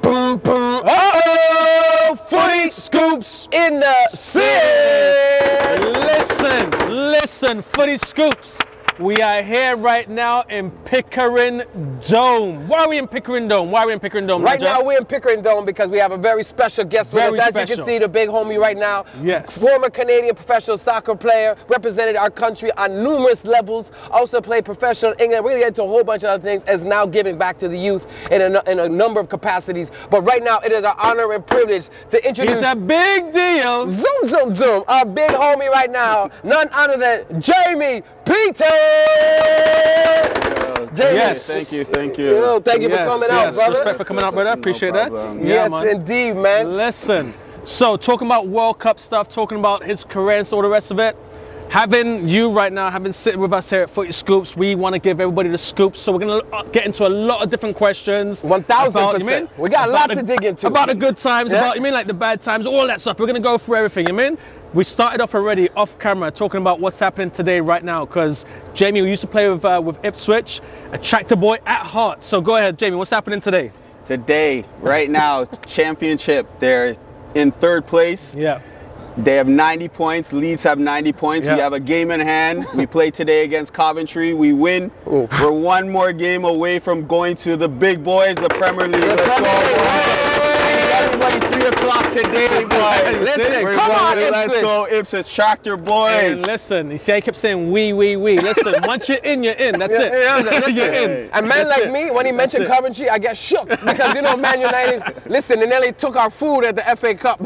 boom, boom. Uh-oh! Footy Scoops in the city. Listen, Footy Scoops. We are here right now in Pickering Dome. Why are we in Pickering Dome? Right now we're in Pickering Dome because we have a very special guest with us. As you can see, the big homie right now. Yes. Former Canadian professional soccer player, represented our country on numerous levels. Also played professional in England. Really into a whole bunch of other things. Is now giving back to the youth in a number of capacities. But right now it is our honor and privilege to introduce. It's a big deal. Zoom, zoom, zoom. Our big homie right now, none other than Jaime Peters. Jamie, yes. Thank you. Thank you for coming out, brother. Respect for coming out, brother. Appreciate that. Yes, indeed, man. Listen, so talking about World Cup stuff, talking about his career and all the rest of it, having you right now, having sitting with us here at Footy Scoops, we want to give everybody the scoops. So we're going to get into a lot of different questions. 1000%. We got a lot to dig into. About the good times, about, like the bad times, all that stuff. We're going to go through everything, We started off already off camera talking about what's happening today right now because Jamie, we used to play with Ipswich, a tractor boy at heart. So go ahead, Jamie, what's happening today? Today, right now, championship. They're in third place. Yeah. They have 90 points. Leeds have 90 points. Yeah. We have a game in hand. We play today against Coventry. We win. Ooh. We're one more game away from going to the big boys, the Premier League. Let's go. Everybody 3 o'clock today, boys. Listen, come on, let's go, Ipswich Tractor boys. Hey, listen, you see, I kept saying we. Listen, once you're in, you're in. That's it. You're in. A man like me, when he mentioned Coventry, I get shook because Man United. Listen, they nearly took our food at the FA Cup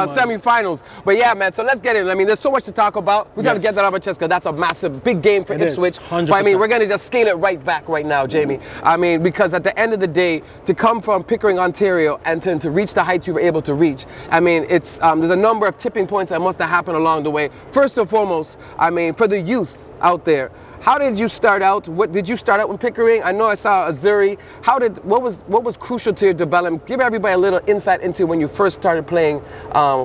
semi-finals. But yeah, man. So let's get in. There's so much to talk about. We're gonna get that off our chest because that's a massive, big game for Ipswich. 100%. But we're gonna just scale it right back right now, Jamie. Because at the end of the day, to come from Pickering, Ontario, and to reach the heights we were able to reach, it's there's a number of tipping points that must have happened along the way. First and foremost, for the youth out there, how did you start out? What did you start out in Pickering? I know I saw Azuri. What was crucial to your development? Give everybody a little insight into when you first started playing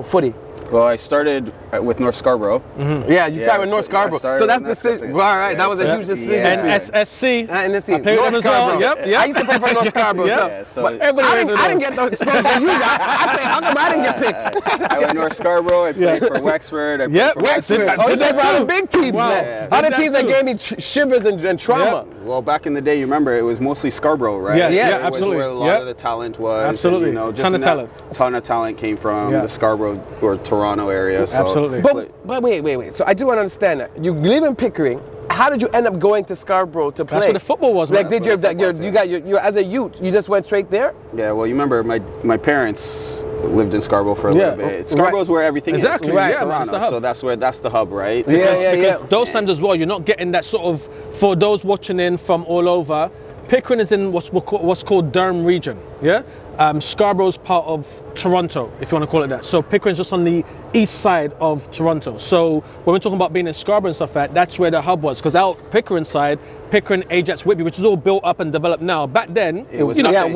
footy. Well, I started with North Scarborough. Mm-hmm. Yeah, you started with North Scarborough. So that's the decision. All right, that was a huge decision. And SSC. I played North Scarborough. Yep. I used to play for North Scarborough. But I didn't get the exposure you got. How come I didn't get picked? I went North Scarborough. I played for Wexford. I played for Wexford. Oh, you played for big teams, man. Other teams that gave me shivers and trauma. Well, back in the day, you remember, it was mostly Scarborough, right? Yes, absolutely. Where a lot of the talent was. Absolutely. Ton of talent came from the Scarborough or Toronto area. So absolutely. But wait. So I do want to understand that. You live in Pickering. How did you end up going to Scarborough to play? That's where the football was. Like, did you as a youth, you just went straight there? Yeah. Well, you remember my parents lived in Scarborough for a little bit. Scarborough's where everything is. Exactly. Right. Toronto. So that's the hub, right? Because those times as well, you're not getting that sort of, for those watching in from all over, Pickering is in what's called Durham region. Yeah. Scarborough's part of Toronto, if you want to call it that. So Pickering's just on the east side of Toronto. So when we're talking about being in Scarborough and stuff like that, that's where the hub was. Because out Pickering side, Pickering, Ajax, Whitby, which is all built up and developed now. Back then, it was nothing.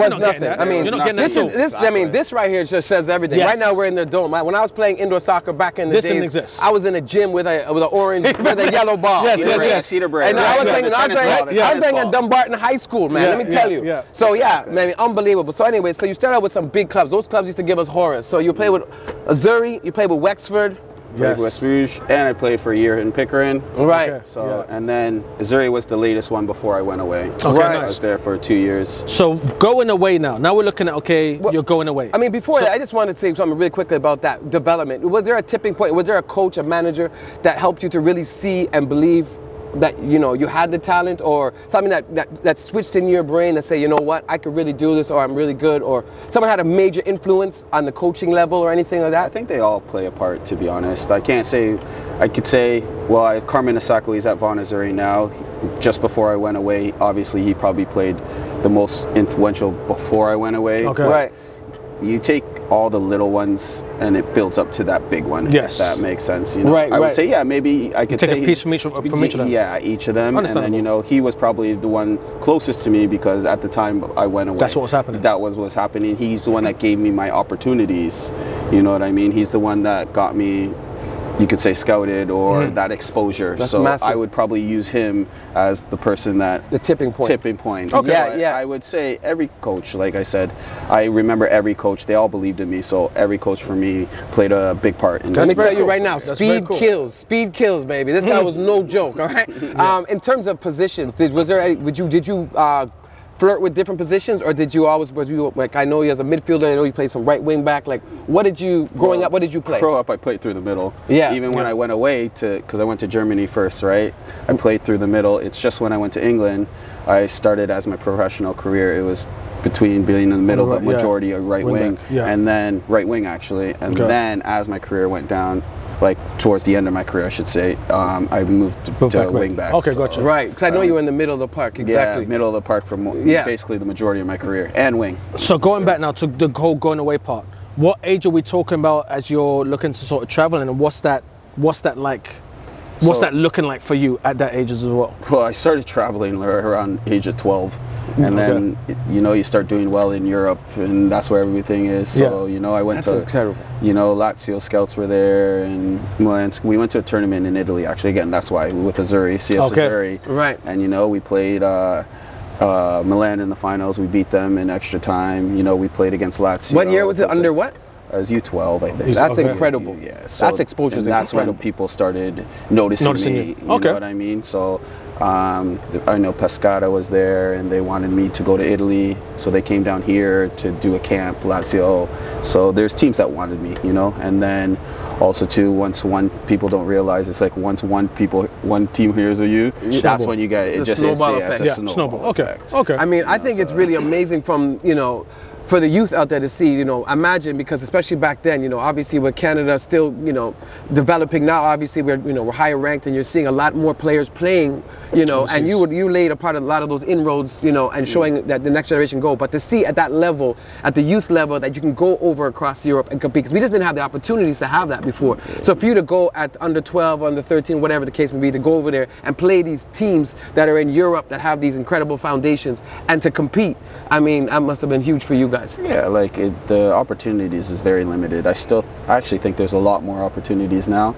This right here just says everything. Yes. Right now we're in the dome. When I was playing indoor soccer back in the days, didn't exist. I was in a gym with an orange, with a yellow ball. Yes. Cedar Bread. And I was playing at Dumbarton High School, man. Let me tell you. Yeah. So man, unbelievable. So anyway, so you started out with some big clubs. Those clubs used to give us horrors. So you played with Azuri, you played with Wexford. Played West Rouge, and I played for a year in Pickering. Right. Okay. So and then Azuri was the latest one before I went away. So I was there for 2 years. So going away now. Now we're looking at you're going away. Before that, I just wanted to say something really quickly about that development. Was there a tipping point? Was there a coach, a manager that helped you to really see and believe that you had the talent, or something that switched in your brain and say, you know what, I could really do this, or I'm really good, or someone had a major influence on the coaching level or anything like that? I think they all play a part, to be honest. I could say, Carmen Asako, he's at Vaughan Azuri now. Just before I went away, obviously he probably played the most influential before I went away. Okay. Right. You take all the little ones and it builds up to that big one. Yes. If that makes sense. Right. I would say, maybe I could take say a piece from each of them. Yeah, each of them. And then, he was probably the one closest to me because at the time I went away. That's what was happening. That was what was happening. He's the one that gave me my opportunities. You know what I mean? He's the one that got me you could say scouted or that exposure. That's so massive. I would probably use him as the person that The tipping point. Okay. Yeah. I would say every coach, like I said, I remember every coach, they all believed in me. So every coach for me played a big part in Let me this. tell you right now, That's very speed cool. kills. Speed kills, baby. This guy was no joke. All right. In terms of positions, did you flirt with different positions, or did you always, like, I know you as a midfielder, I know you played some right wing back, like, what did you, growing up, what did you play? Grow up, I played through the middle. Yeah. Even when I went away because I went to Germany first, right? I played through the middle. It's just when I went to England, I started as my professional career. It was between being in the middle, but majority of right wing, and then right wing actually, and then as my career went down, like towards the end of my career, I should say, I moved to wing back. Okay, gotcha. Right, because I know you were in the middle of the park, exactly. Yeah, middle of the park for basically the majority of my career, and wing. So going back now to the whole going away part, what age are we talking about as you're looking to sort of travel, and what's that like? What's that looking like for you at that age as well? Well, I started traveling around age of 12. And then, you start doing well in Europe, and that's where everything is. So, I went That's incredible. Lazio scouts were there, and we went to a tournament in Italy, actually, again, that's why, with Azzurri, CS Azzurri. Right. And, we played Milan in the finals. We beat them in extra time. We played against Lazio. What year was it? Under what? It was U12, I think. That's incredible. Yeah. So, that's exposure. And that's when people started noticing me. You know what I mean? So I know Pescara was there, and they wanted me to go to Italy. So they came down here to do a camp, Lazio. So there's teams that wanted me, And then also too, people don't realize, it's like once one team hears of you, that's when you get it. It's a snowball effect. It's a snowball effect. Okay. I mean, I think it's really amazing from, for the youth out there to see, imagine, because especially back then, obviously with Canada still, developing now, obviously we're higher ranked, and you're seeing a lot more players playing, and you laid a part of a lot of those inroads, and showing that the next generation go. But to see at that level, at the youth level, that you can go over across Europe and compete, because we just didn't have the opportunities to have that before. So for you to go at under 12, under 13, whatever the case may be, to go over there and play these teams that are in Europe that have these incredible foundations and to compete, I mean, that must have been huge for you guys. Yeah, the opportunities is very limited. I actually think there's a lot more opportunities now.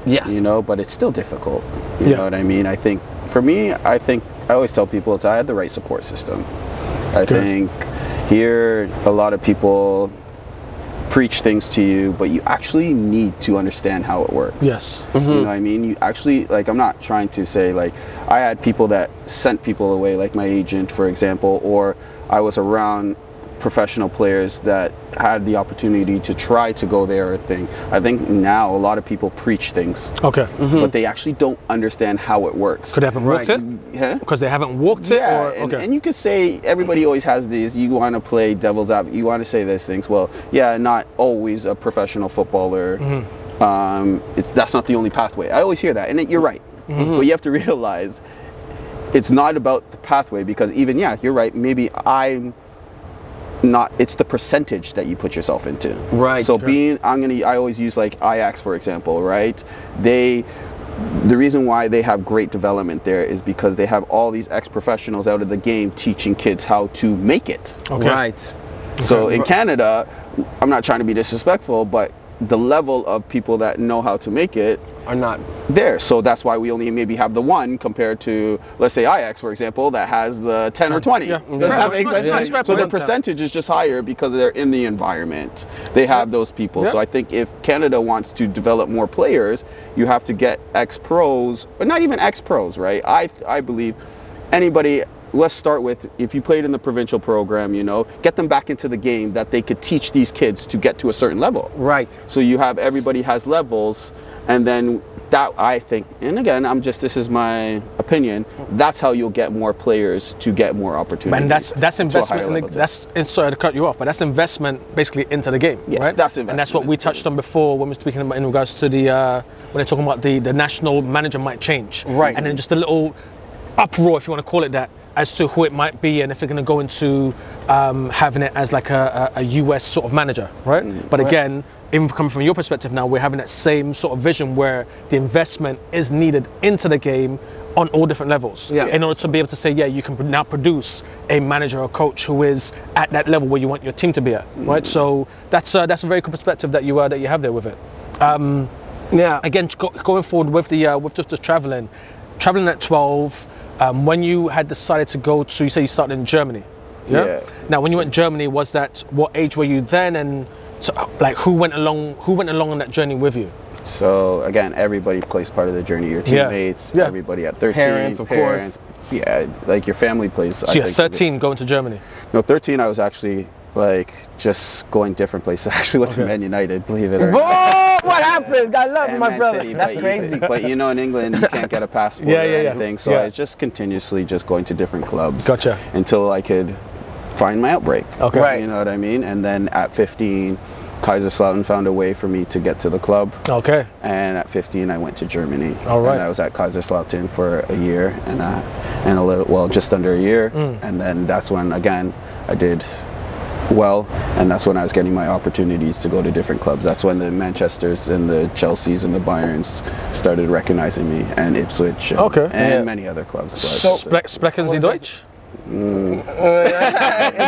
Yes. But it's still difficult. You know what I mean? I think for me, I always tell people I had the right support system. I think here a lot of people preach things to you, but you actually need to understand how it works. Yes. You know what I mean? You actually, I'm not trying to say, I had people that sent people away, like my agent, for example, or I was around professional players that had the opportunity to try to go there or thing. I think now a lot of people preach things. Okay. But they actually don't understand how it works. Could they haven't walked it? Yeah. Because they haven't walked it? Yeah, Or, and you could say everybody always has these, you want to play devil's advocate, you want to say these things. Well, yeah, not always a professional footballer. That's not the only pathway. I always hear that, and you're right. But you have to realize it's not about the pathway, because even, you're right, maybe I'm not, it's the percentage that you put yourself into. Right. So I always use Ajax, for example, right? The reason why they have great development there is because they have all these ex-professionals out of the game teaching kids how to make it. Okay. Right. So in Canada, I'm not trying to be disrespectful, but the level of people that know how to make it Are not there. So that's why we only maybe have the one compared to, let's say, Ajax, for example, that has the 10 or 20. Yeah. Does that make sense? Yeah. So the percentage is just higher because they're in the environment. They have those people. Yeah. So I think if Canada wants to develop more players, you have to get ex-pros, but not even ex-pros, right? I believe anybody. Let's start with, if you played in the provincial program, get them back into the game that they could teach these kids to get to a certain level. right. So you have, everybody has levels, and then that, I think, and again, this is my opinion, that's how you'll get more players to get more opportunities. And that's investment. Sorry to cut you off, but that's investment basically into the game, Yes, right? that's investment. And that's what we touched on before when we were speaking about in regards to when they're talking about the national manager might change, Right. And then just a little uproar, if you want to call it that, as to who it might be, and if they're going to go into having it as like a US sort of manager, right? But again, even coming from your perspective now, we're having that same sort of vision where the investment is needed into the game on all different levels, in order to be able to say, you can now produce a manager or coach who is at that level where you want your team to be at, right? So that's a very good perspective that you have there with it. Yeah. Again, going forward with with just the traveling at 12. When you had decided to go to, you say you started in Germany. Yeah. Now, when you went to Germany, was that what age were you then, and like who went along on that journey with you? So again, everybody plays part of the journey. Your teammates, everybody at 13, parents, of course. Yeah, like your family plays. So you're 13 going to Germany. No, 13. I was actually like just going different places. I actually went to Man United, believe it or Whoa! not. What happened? I love And my Man brother. City, That's but crazy. But you know, in England, you can't get a passport or anything. So I was just continuously just going to different clubs. Gotcha. Until I could find my outbreak. Okay. Right. You know what I mean? And then at 15, Kaiserslautern found a way for me to get to the club. Okay. And at 15, I went to Germany. All right. And I was at Kaiserslautern for a year and a little, well, just under a year. And then that's when, again, I did well, and that's when I was getting my opportunities to go to different clubs. That's when the Manchesters and the Chelseas and the Bayerns started recognizing me, and Ipswich and many other clubs. So, Sprechen Sie Deutsch? In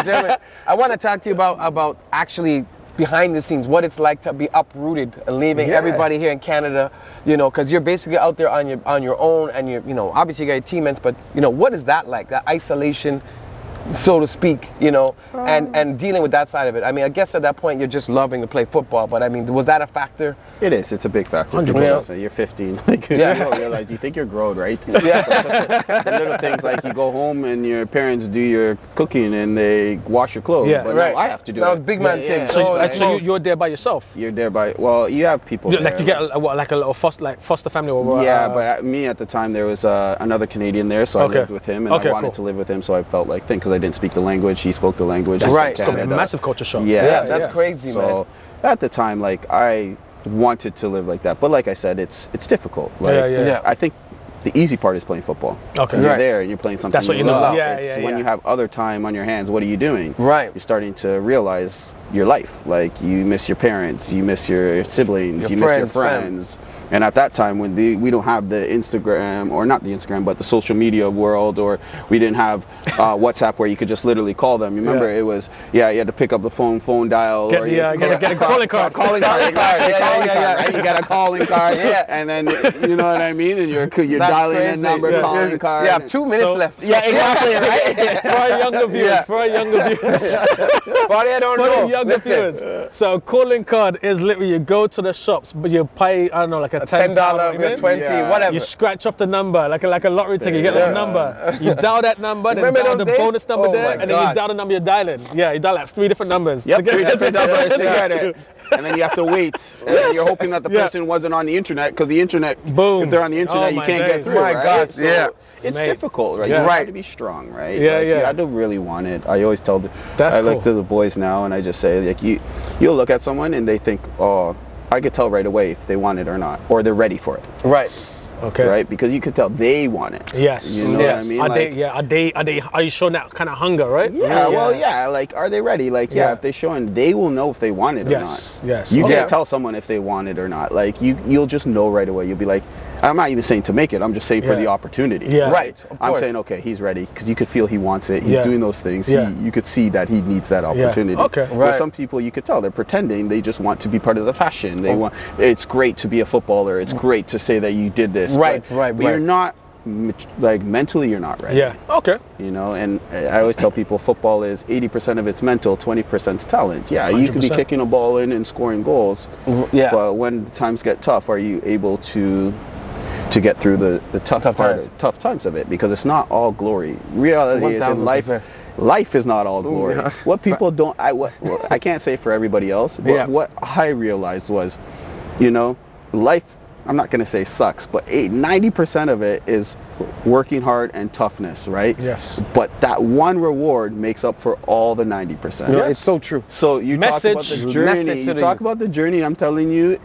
German. I want to talk to you about actually behind the scenes, what it's like to be uprooted and leaving everybody here in Canada, you know, because you're basically out there on your own, and you know, obviously you got your teammates, but you know, what is that like, that isolation, so to speak, you know, and dealing with that side of it? I mean, I guess at that point you're just loving to play football, but I mean, was that a factor? It is. It's a big factor. 100%. You're 15. Like, you don't realize, you think you're grown, right? Yeah. The little things like you go home and your parents do your cooking and they wash your clothes. Yeah, but right. now I have to do that it. was big man thing. So you're there by yourself? You're there by, well, you have people Like there. you get like a little foster family or But me at the time, there was another Canadian there, so I lived with him, and I wanted to live with him, so I felt like, because I didn't speak the language, he spoke the language. Right. A massive culture shock. Yeah, that's crazy, man. So at the time, like, I wanted to live like that, but like I said, it's difficult. Like, I think the easy part is playing football. Okay. You're there and you're playing something That's what you love. know. When you have other time on your hands, what are you doing? Right. You're starting to realize your life. Like, you miss your parents, you miss your siblings, you miss your friends. And at that time, when we don't have the Instagram, or not the Instagram, but the social media world, or we didn't have WhatsApp where you could just literally call them. Remember, it was, you had to pick up the phone dial. Get a calling card. Calling card. Right? You got a calling card. And then, you know what I mean? And you're dialing a number, calling card. You have 2 minutes left. Yeah, exactly, right? For our younger viewers, For I don't know. Younger viewers. So calling card is literally, you go to the shops, but you pay, I don't know, like a $10, $20, whatever. You scratch off the number, like a lottery ticket. You get a number. You dial that number, then dial the bonus number there, and then you dial the number you're dialing. Yeah, you dial like 3 different numbers. Yep, 3 different numbers to get it. And then you have to wait. And you're hoping that the person wasn't on the internet, because the internet, if they're on the internet, you can't get through. My God, so it's difficult, right? You have to be strong, right? Yeah, You have to really want it. I always tell cool. to the boys now, and I just say, like, you'll look at someone and they think, oh, I could tell right away if they want it or not, or they're ready for it. Right. Okay. Right, because you could tell they want it. Yes. You know what I mean? Are you showing that kind of hunger, right? Yeah. Well, yeah. Like, are they ready? Like, if they're showing, they will know if they want it or not. Yes. You can't tell someone if they want it or not. Like, you'll just know right away. You'll be like, I'm not even saying to make it. I'm just saying for the opportunity. Yeah. Right. I'm saying, okay, he's ready, because you could feel he wants it. He's doing those things. You could see that he needs that opportunity. Okay. Right. But some people, you could tell they're pretending. They just want to be part of the fashion. They want. It's great to be a footballer. It's great to say that you did this. Right. But you're not, like, mentally, you're not ready. Yeah. Okay. You know, and I always tell people football is 80% of it's mental, 20% is talent. Yeah, 100%. You could be kicking a ball in and scoring goals. Yeah. But when times get tough, are you able to get through the tough times of it? Because it's not all glory. Reality is, in life is not all glory. What people don't, I can't say for everybody else, but what I realized was, you know, life, I'm not going to say sucks, but 90% of it is working hard and toughness, right? Yes. But that one reward makes up for all the 90%. Yeah, it's so true. So you talk about the journey. You talk about the journey. I'm telling you,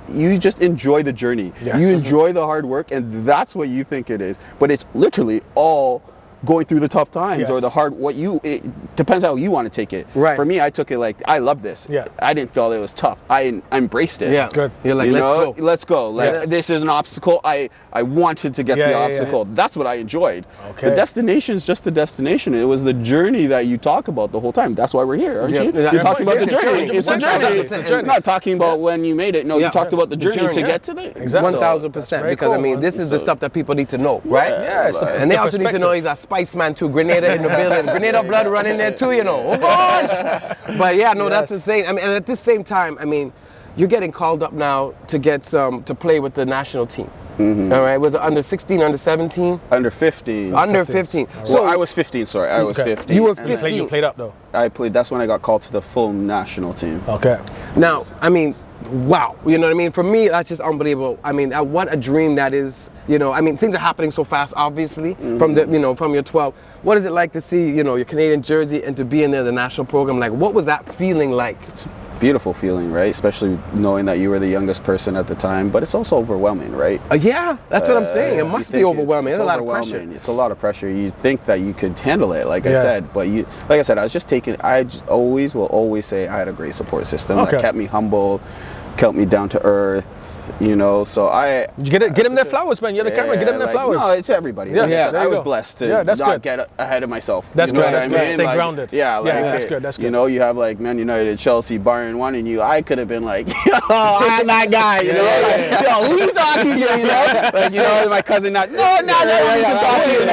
you just enjoy the journey. Yes. You enjoy the hard work, and that's what you think it is. But it's literally all going through the tough times Yes. or the hard. It depends how you want to take it. Right. For me, I took it like I love this. Yeah. I didn't feel it was tough. I embraced it. Yeah. Good. You're like, You let's know, go. let's go. Like Yeah. this is an obstacle. I wanted to get Yeah, the yeah, yeah. obstacle. That's what I enjoyed. Okay. The destination is just the destination. It was the journey that you talk about the whole time. That's why we're here, aren't Yeah. you? Yeah. You're talking about the It's a journey. journey. It's a 1,000%. journey. It's a journey. You're not talking about when you made it. No, Yeah. you talked about the The journey, to journey, get to there. Exactly. So- 1,000%. very Because I cool, mean, man. this is the So- stuff that people need to know, right? Yeah, it's like- And they it's a also need to know perspective. he's a spice man too. Grenada in the building. Grenada blood running there too, you know. Oh gosh. But yeah, no, that's Yes. insane. I mean, and at the same time, I mean, you're getting called up now to get to play with the national team. Mhm. All right. Was it under 16, under 17? Under 15. Under 15. So I was 15. Sorry, I was Okay. 15. You were And then 15. You played up though. I played. That's when I got called to the full national team. Okay. Now, I mean, wow. You know what I mean? For me, that's just unbelievable. I mean, what a dream that is. You know, I mean, things are happening so fast, obviously, from from your 12. What is it like to see, your Canadian jersey and to be in there, the national program? Like, what was that feeling like? It's a beautiful feeling, right? Especially knowing that you were the youngest person at the time. But it's also overwhelming, right? Yeah, that's what I'm saying. It You must think be overwhelming. It's There's a lot of pressure. overwhelming. It's a lot of pressure. You think that you could handle it, like I Yeah. said, but like I said, I was just taking. Will always say I had a great support system Okay. that kept me humble, kept me down to earth. So I. Did you get him their flowers, man. You're the camera. Get him their flowers. No, it's everybody. Yeah, Like I yeah, said, there I you was go. blessed to Yeah, that's not good. get ahead of myself. That's You know good, what that's I good. mean? Stay Like, grounded. Yeah, like Yeah, that's good, that's good. You have like Man United, Chelsea, Bayern wanting you. I could have been like, I'm that guy. You know, like, who you talking to? My cousin not. No, you can talk to you.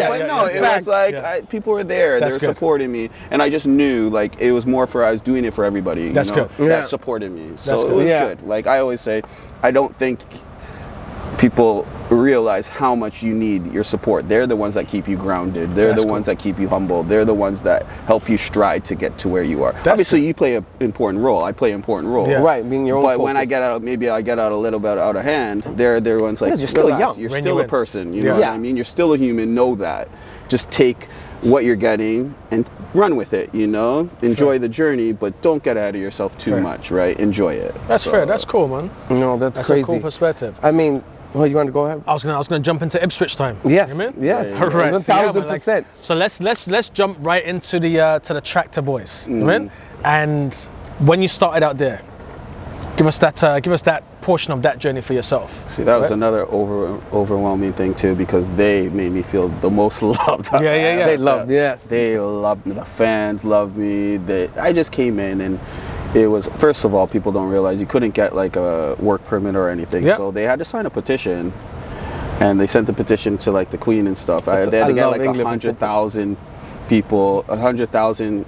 But no, it was like people were there. They That's were good. supporting me, and I just knew like it was more for I was doing it for everybody. That's good. Yeah. That supported me. So That's it good. was Yeah. good. Like I always say, I don't think people realize how much you need your support. They're the ones that keep you grounded. They're That's the cool. ones that keep you humble. They're the ones that help you stride to get to where you are. That's Obviously, you play an important role. I play an important role. Yeah. Right, being your own But when I focus. get out, maybe I get out a little bit out of hand. They're the ones like, Because you're still relax. young. You're Rein still you a in. person. You Yeah. know what Yeah. I mean? You're still a human. Know that. Just take what you're getting and run with it. Enjoy the journey, but don't get out of yourself too Fair. much. Right? Enjoy it. That's So- fair. That's cool, man. No, that's That's crazy. a cool perspective. I mean, well, you want to go ahead? I was gonna jump into Ipswich time. Yes, You know what I mean? yes, Yeah, All right. 1,000%. So let's jump right into the tractor boys. You know what I mean? And when you started out there, give us that portion of that journey for yourself. See, that was Right? another overwhelming thing too, because they made me feel the most loved. Yeah. They loved, yes. They loved me. The fans loved me. I just came in and it was, first of all, people don't realize you couldn't get like a work permit or anything, Yep. so they had to sign a petition, and they sent the petition to like the Queen and stuff. They had to get love like England 100,000 people, 100,000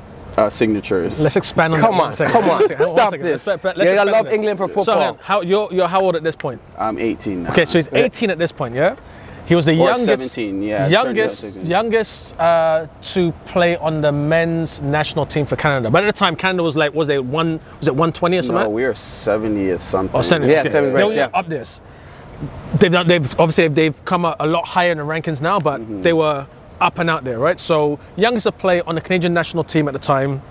signatures. Let's expand on Come that. on, One second, come one on. second, one Stop second. this. Let's Yeah, I expand love on this. England for So, football. you're how old at this point? I'm 18 now. Okay, so he's 18 at this point, yeah? He was the Or youngest, 17, yeah, turned youngest, 17. youngest to play on the men's national team for Canada. But at the time, Canada was like, was it 120 or something? No, we were 70th something. Or 70. Yeah, okay. 70, They right, were yeah. up this. They've come a lot higher in the rankings now, but they were up and out there, right? So youngest to play on the Canadian national team at the time,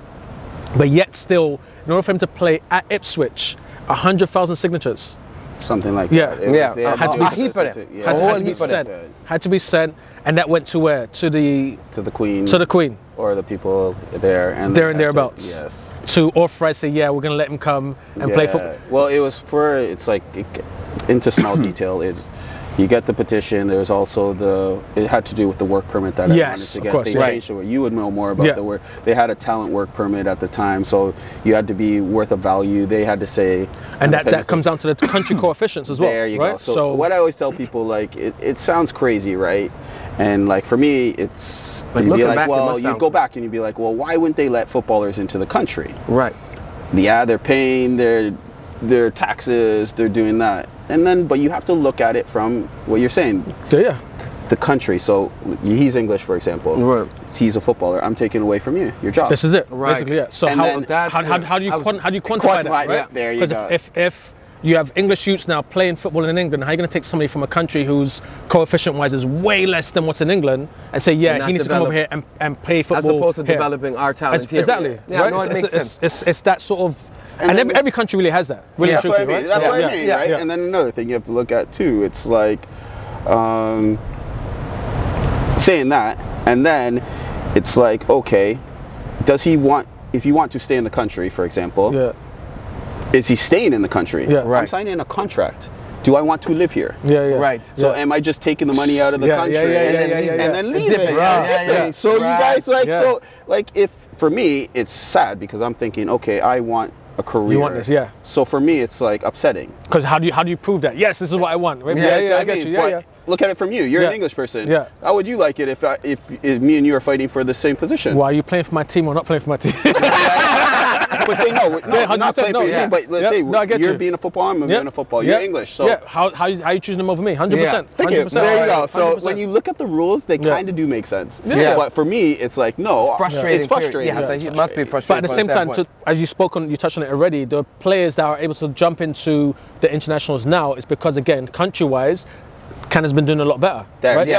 but yet still, in order for him to play at Ipswich, 100,000 signatures. Something like Yeah. that. It Yeah, was- they had had to to be be heap of it. Yeah, Had to whole be heap of sent. it. Had to be sent, and that went to where? To the To the Queen. Queen. Or the people there. And There they and had to- thereabouts. Yes. To authorize, say, yeah, we're gonna let him come and play football. Well, it was it's like, into small detail, you get the petition. There's also it had to do with the work permit that I Yes, wanted to of get. course, They yeah. changed it. You would know more about Yeah. the work. They had a talent work permit at the time, so you had to be worth a value. They had to say. And that comes down to the country coefficients as well. There you right? go. So what I always tell people, like, it sounds crazy, right? And like for me, it's Like, you'd be looking like, back, it well, must you sound go crazy. back and you'd be like, well, why wouldn't they let footballers into the country? Right. Yeah, they're paying their taxes, they're doing that, and then but you have to look at it from what you're saying, Yeah. the country. So he's English, for example. Right. He's a footballer. I'm taking away from you your job. This is it. Right. Basically, yeah. So And how then that's how it. do you I was- how do you quantify Quantify that? it, Right? yeah, there you 'Cause go. If you have English youths now playing football in England, how are you going to take somebody from a country whose coefficient-wise is way less than what's in England and say, yeah, And he needs to come over here develop- and play As football opposed to here. developing our talent here. Exactly. Yeah, right? no, it makes sense. It's that sort of, And and then- every country really has that. Really, That's what I truthfully, mean. right? That's So, what yeah, I mean, yeah, right? yeah. And then another thing you have to look at too. It's like, saying that, And then it's like, okay, does he want, if you want to stay in the country, for example, is he staying in the country? Yeah, I'm signing a contract. Do I want to live here? Right. So am I just taking the money out of the country and then leaving? So you guys so if for me it's sad because I'm thinking, okay, I want a career. You want this, So for me it's like upsetting. Because how do you prove that? Yes, this is what I want. I get you. But look at it from you. You're an English person. How would you like it if me and you are fighting for the same position? Well, are you playing for my team or not playing for my team? But say not playing for your team. But let's say you're being a football, I'm being a football. You're English, so how you choosing them over me? 100%. Thank you. There you go. So when you look at the rules, they kind of do make sense. But for me, it's like no, frustrating. It's frustrating. It must be frustrating. But at the same time, as you touched on it already, the players that are able to jump into the internationals now is because again, country-wise, Canada's been doing a lot better. Right? You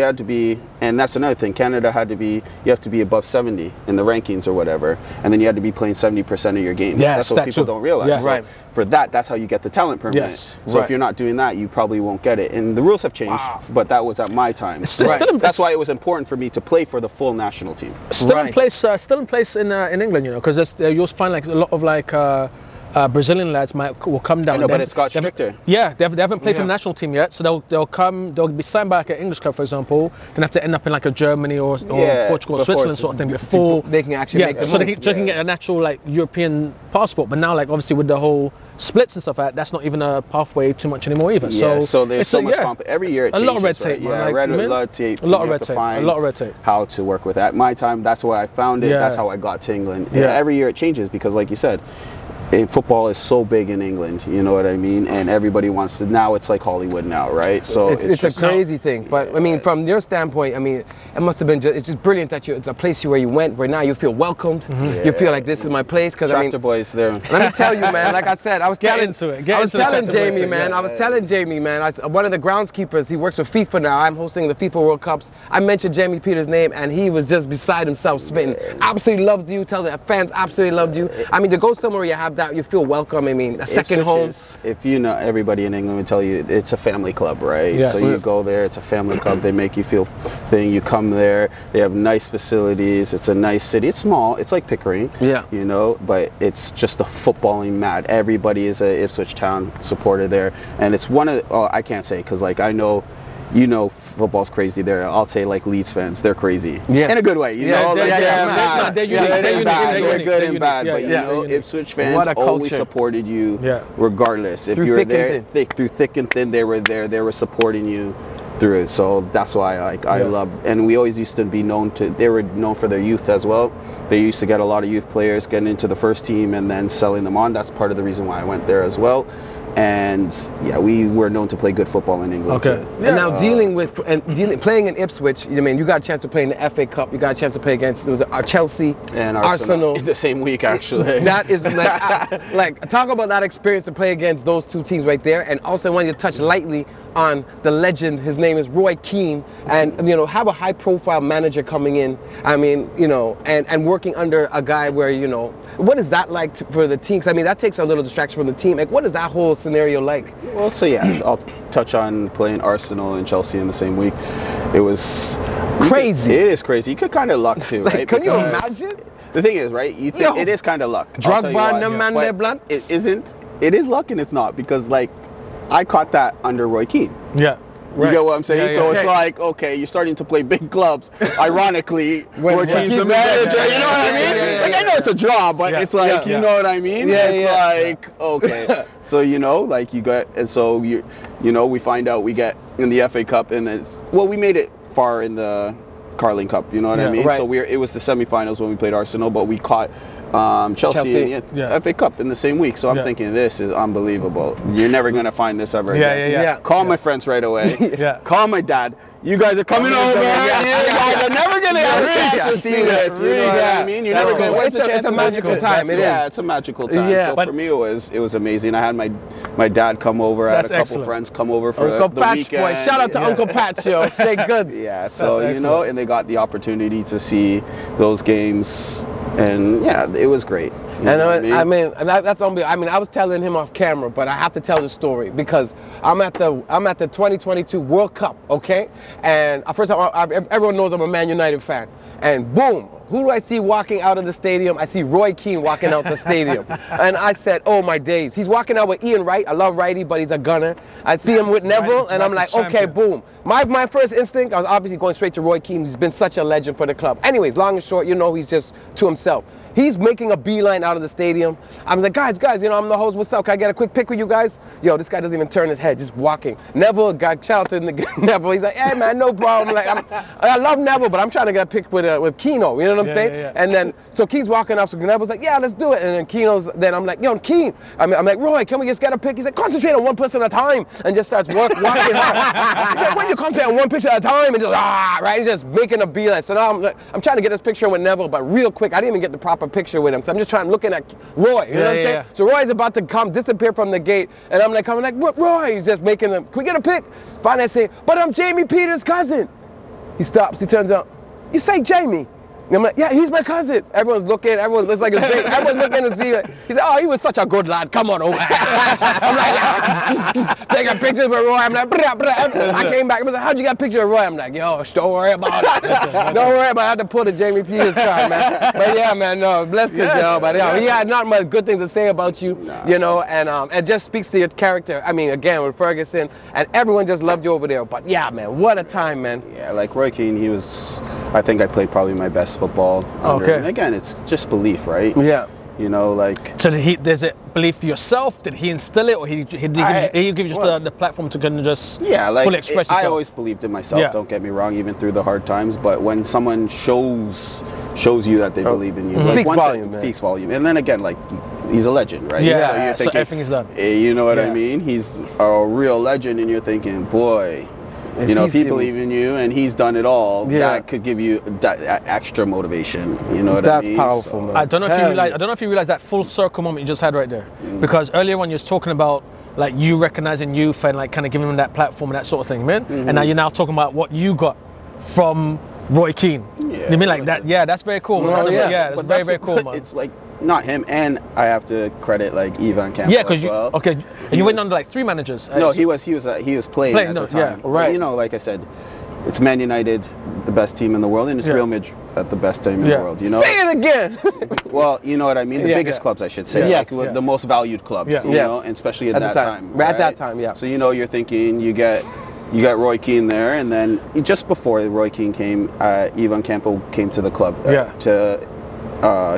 had to be, and that's another thing. Canada had to be, you have to be above 70 in the rankings or whatever, and then you had to be playing 70% of your games. That's what people don't realize. So for that's how you get the talent permit. So if you're not doing that, you probably won't get it. And the rules have changed, but that was at my time. That's why it was important for me to play for the full national team. Still in place in England, you know, because you'll find like a lot of Brazilian lads will come down. I know, but it's got stricter. They haven't played for the national team yet, so they'll be signed by like an English club, for example, then have to end up in like a Germany or Portugal or Switzerland sort of thing before they can actually make the so move. They can get a natural like European passport. But now, like obviously with the whole splits and stuff like that, that's not even a pathway too much anymore either. So there's so much every year it changes. A lot of red tape, right? man. A lot of tape. A lot of red tape. A lot of red tape. How to work with that. My time, that's where I found it. That's how I got to England. Every year it changes because, like you said, football is so big in England, you know what I mean? And everybody wants to, now it's like Hollywood now, right? So it's a crazy thing. But I mean, from your standpoint, I mean, it must have been it's just brilliant that it's a place where you went where now you feel welcomed. You feel like this is my place. Because I mean, Tractor Boys there. Let me tell you, man, like I said, I was telling Jamie, man, one of the groundskeepers, he works with FIFA now. I'm hosting the FIFA World Cups. I mentioned Jaime Peters' name and he was just beside himself, smitten. Absolutely loves you. Tell the fans absolutely loved you. I mean, to go somewhere where you have that, you feel welcome. I mean, a second home. If you know, everybody in England would tell you it's a family club, right? Yes. So you go there, it's a family club. They make you feel thing. You come there, they have nice facilities. It's a nice city. It's small. It's like Pickering. You know, but it's just a footballing mad. Everybody is a Ipswich Town supporter there, and it's one of I can't say because like I know. You know, football's crazy there. I'll say like Leeds fans, they're crazy. In a good way, you know. They're good and bad. But you know, Ipswich fans always supported you regardless. If you were there, through thick and thin, they were there. They were supporting you through it. So that's why I love. And we always used to be they were known for their youth as well. They used to get a lot of youth players getting into the first team and then selling them on. That's part of the reason why I went there as well. And we were known to play good football in England too. And now playing in Ipswich, I mean, you got a chance to play in the FA Cup. You got a chance to play against Chelsea and Arsenal in the same week, actually. That is like talk about that experience to play against those two teams right there. And also, I want you to touch lightly on the legend. His name is Roy Keane, and you know, have a high-profile manager coming in. I mean, you know, and working under a guy where you know. What is that like for the team? 'Cause I mean, that takes a little distraction from the team. Like, what is that whole scenario like? Well, so I'll touch on playing Arsenal and Chelsea in the same week. It was crazy. It is crazy. You could kind of luck too, right? Can you imagine? The thing is, right? You think it is kind of luck. Drogba, no man, their blood. It isn't. It is luck and it's not because like I caught that under Roy Keane. You get what I'm saying? So it's like, okay, you're starting to play big clubs. Ironically, Roy Keane's the manager. You know what I mean? Like I know it's a job, but it's like, you know what I mean? It's like, okay. So you know, like you got, and so you know, we find out we get in the FA Cup, and we made it far in the Carling Cup. You know what I mean? So it was the semifinals when we played Arsenal, but we caught. Chelsea in the FA Cup in the same week. So I'm thinking this is unbelievable. You're never going to find this ever again. Call my friends right away. Call my dad. You guys are coming over. You guys are never going to have a chance to see this. You know what I mean? You're never going to. It's a magical time. It's a magical time. So for me, it was amazing. I had my dad come over. I had a couple friends come over for the weekend. Boy. Shout out to Uncle Patch, yo. Straight goods. So you know, and they got the opportunity to see those games, and it was great. I mean, that's unbelievable. I mean, I was telling him off camera, but I have to tell the story because I'm at the 2022 World Cup, okay? And first of all, everyone knows I'm a Man United fan. And boom, who do I see walking out of the stadium? I see Roy Keane walking out the stadium. And I said, oh my days. He's walking out with Ian Wright. I love Wrighty, but he's a gunner. I see him with Neville, and I'm like, okay, boom. My first instinct, I was obviously going straight to Roy Keane. He's been such a legend for the club. Anyways, long and short, he's just to himself. He's making a beeline out of the stadium. I'm like, guys, I'm the host. What's up? Can I get a quick pic with you guys? Yo, this guy doesn't even turn his head, just walking. Neville, shout out to Neville. He's like, hey, man, no problem. Like, I love Neville, but I'm trying to get a pic with Keno. You know what I'm saying? Yeah. And then, so Keane's walking up. So Neville's like, yeah, let's do it. And then I'm like, yo, Keane. I'm like, Roy, can we just get a pic? He's like, concentrate on one person at a time. And just starts walking out. Like, when you concentrate on one picture at a time and just, right? He's just making a beeline. So now I'm trying to get this picture with Neville, but real quick, I didn't even get the proper picture with him. So I'm just looking at Roy, you know what I'm saying? Yeah. So Roy's about to disappear from the gate, and I'm like, what, Roy? He's just making can we get a pic? Finally I say, but I'm Jaime Peters' cousin. He stops, he turns out, you say Jamie? And I'm like, yeah, he's my cousin. Everyone's looking, it's like a big, everyone's looking to see it. He said, oh, he was such a good lad, come on over. I'm like, taking pictures with Roy. I'm like, I came back, I was like, how'd you get a picture of Roy? I'm like, yo, don't worry about it. Don't worry about it, I had to pull the Jaime Peters card, man. But yeah, man, no, bless you, yo. But he had not much good things to say about you, and it just speaks to your character. I mean, again, with Ferguson, and everyone just loved you over there. But yeah, man, what a time, man. Yeah, like Roy Keane, I think I played probably my best football under him. And again, it's just belief, right? Yeah. So there's a belief for yourself? Did he instill it, or he give you just the platform to kind of just fully express yourself? I always believed in myself. Don't get me wrong, even through the hard times. But when someone shows you that they believe in you, speaks volume. And then again, like, he's a legend, right? Yeah. So you're thinking, so everything is done. You know what I mean? He's a real legend, and you're thinking, boy. If he believes in you and he's done it all, that could give you that extra motivation. You know what I mean? That's powerful, man. I don't know if you realize that full circle moment you just had right there. Because earlier when you was talking about like you recognizing youth and like kind of giving them that platform and that sort of thing, man. And now you're now talking about what you got from Roy Keane. You mean like that? Yeah, that's very cool. Man. That's very, very cool, man. It's like not him, and I have to credit like Canmt. Yeah, because and you went under like 3 managers. No, he was playing at the time. Yeah, right. But, like I said, it's Man United, the best team in the world, and it's Real Madrid, the best team in the world. Say it again. Well, you know what I mean. The biggest clubs, I should say, the most valued clubs. You know, and especially at that time. Right? At that time, yeah. So you're thinking you got Roy Keane there, and then just before Roy Keane came, Canmt came to the club.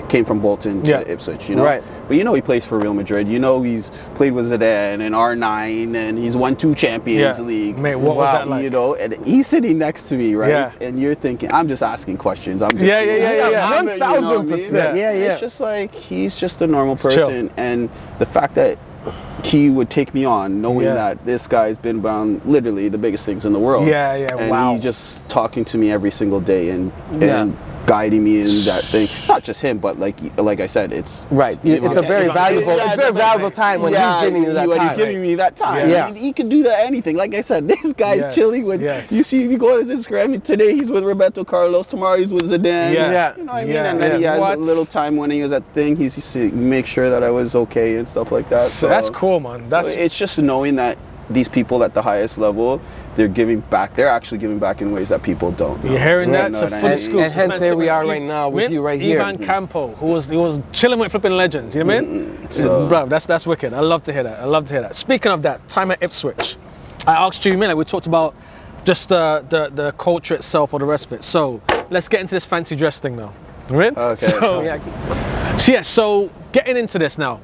Came from Bolton to Ipswich, Right. But he plays for Real Madrid. He's played with Zidane and R9, and he's won 2 Champions League. Mate, what was that like? And he's sitting next to me, right? Yeah. And you're thinking, I'm just asking questions. I'm just 1,000%. Yeah. It's just like he's just a normal person, and the fact that he would take me on knowing that this guy's been around literally the biggest things in the world. And he's just talking to me every single day and guiding me in that thing. Not just him, but like I said, it's it's a very valuable time when he's giving you that time. He's giving me that time. Yeah. He can do that anything. Like I said, this guy's chilling with you see if you go on his Instagram, today he's with Roberto Carlos, tomorrow he's with Zidane. You know what I mean? And then he has a little time when he was at thing, he used to make sure that I was okay and stuff like that. So that's cool, man. It's just knowing that these people at the highest level, they're giving back. They're actually giving back in ways that people don't know. You're hearing that? So Footy Scoops. And hence here we are right now with you right here. Canmt, who was chilling with flipping legends. You know what I mean? So, bro, that's wicked. I love to hear that. Speaking of that, time at Ipswich. I asked you, we talked about just the culture itself or the rest of it. So let's get into this fancy dress thing now. Right? Okay. So getting into this now.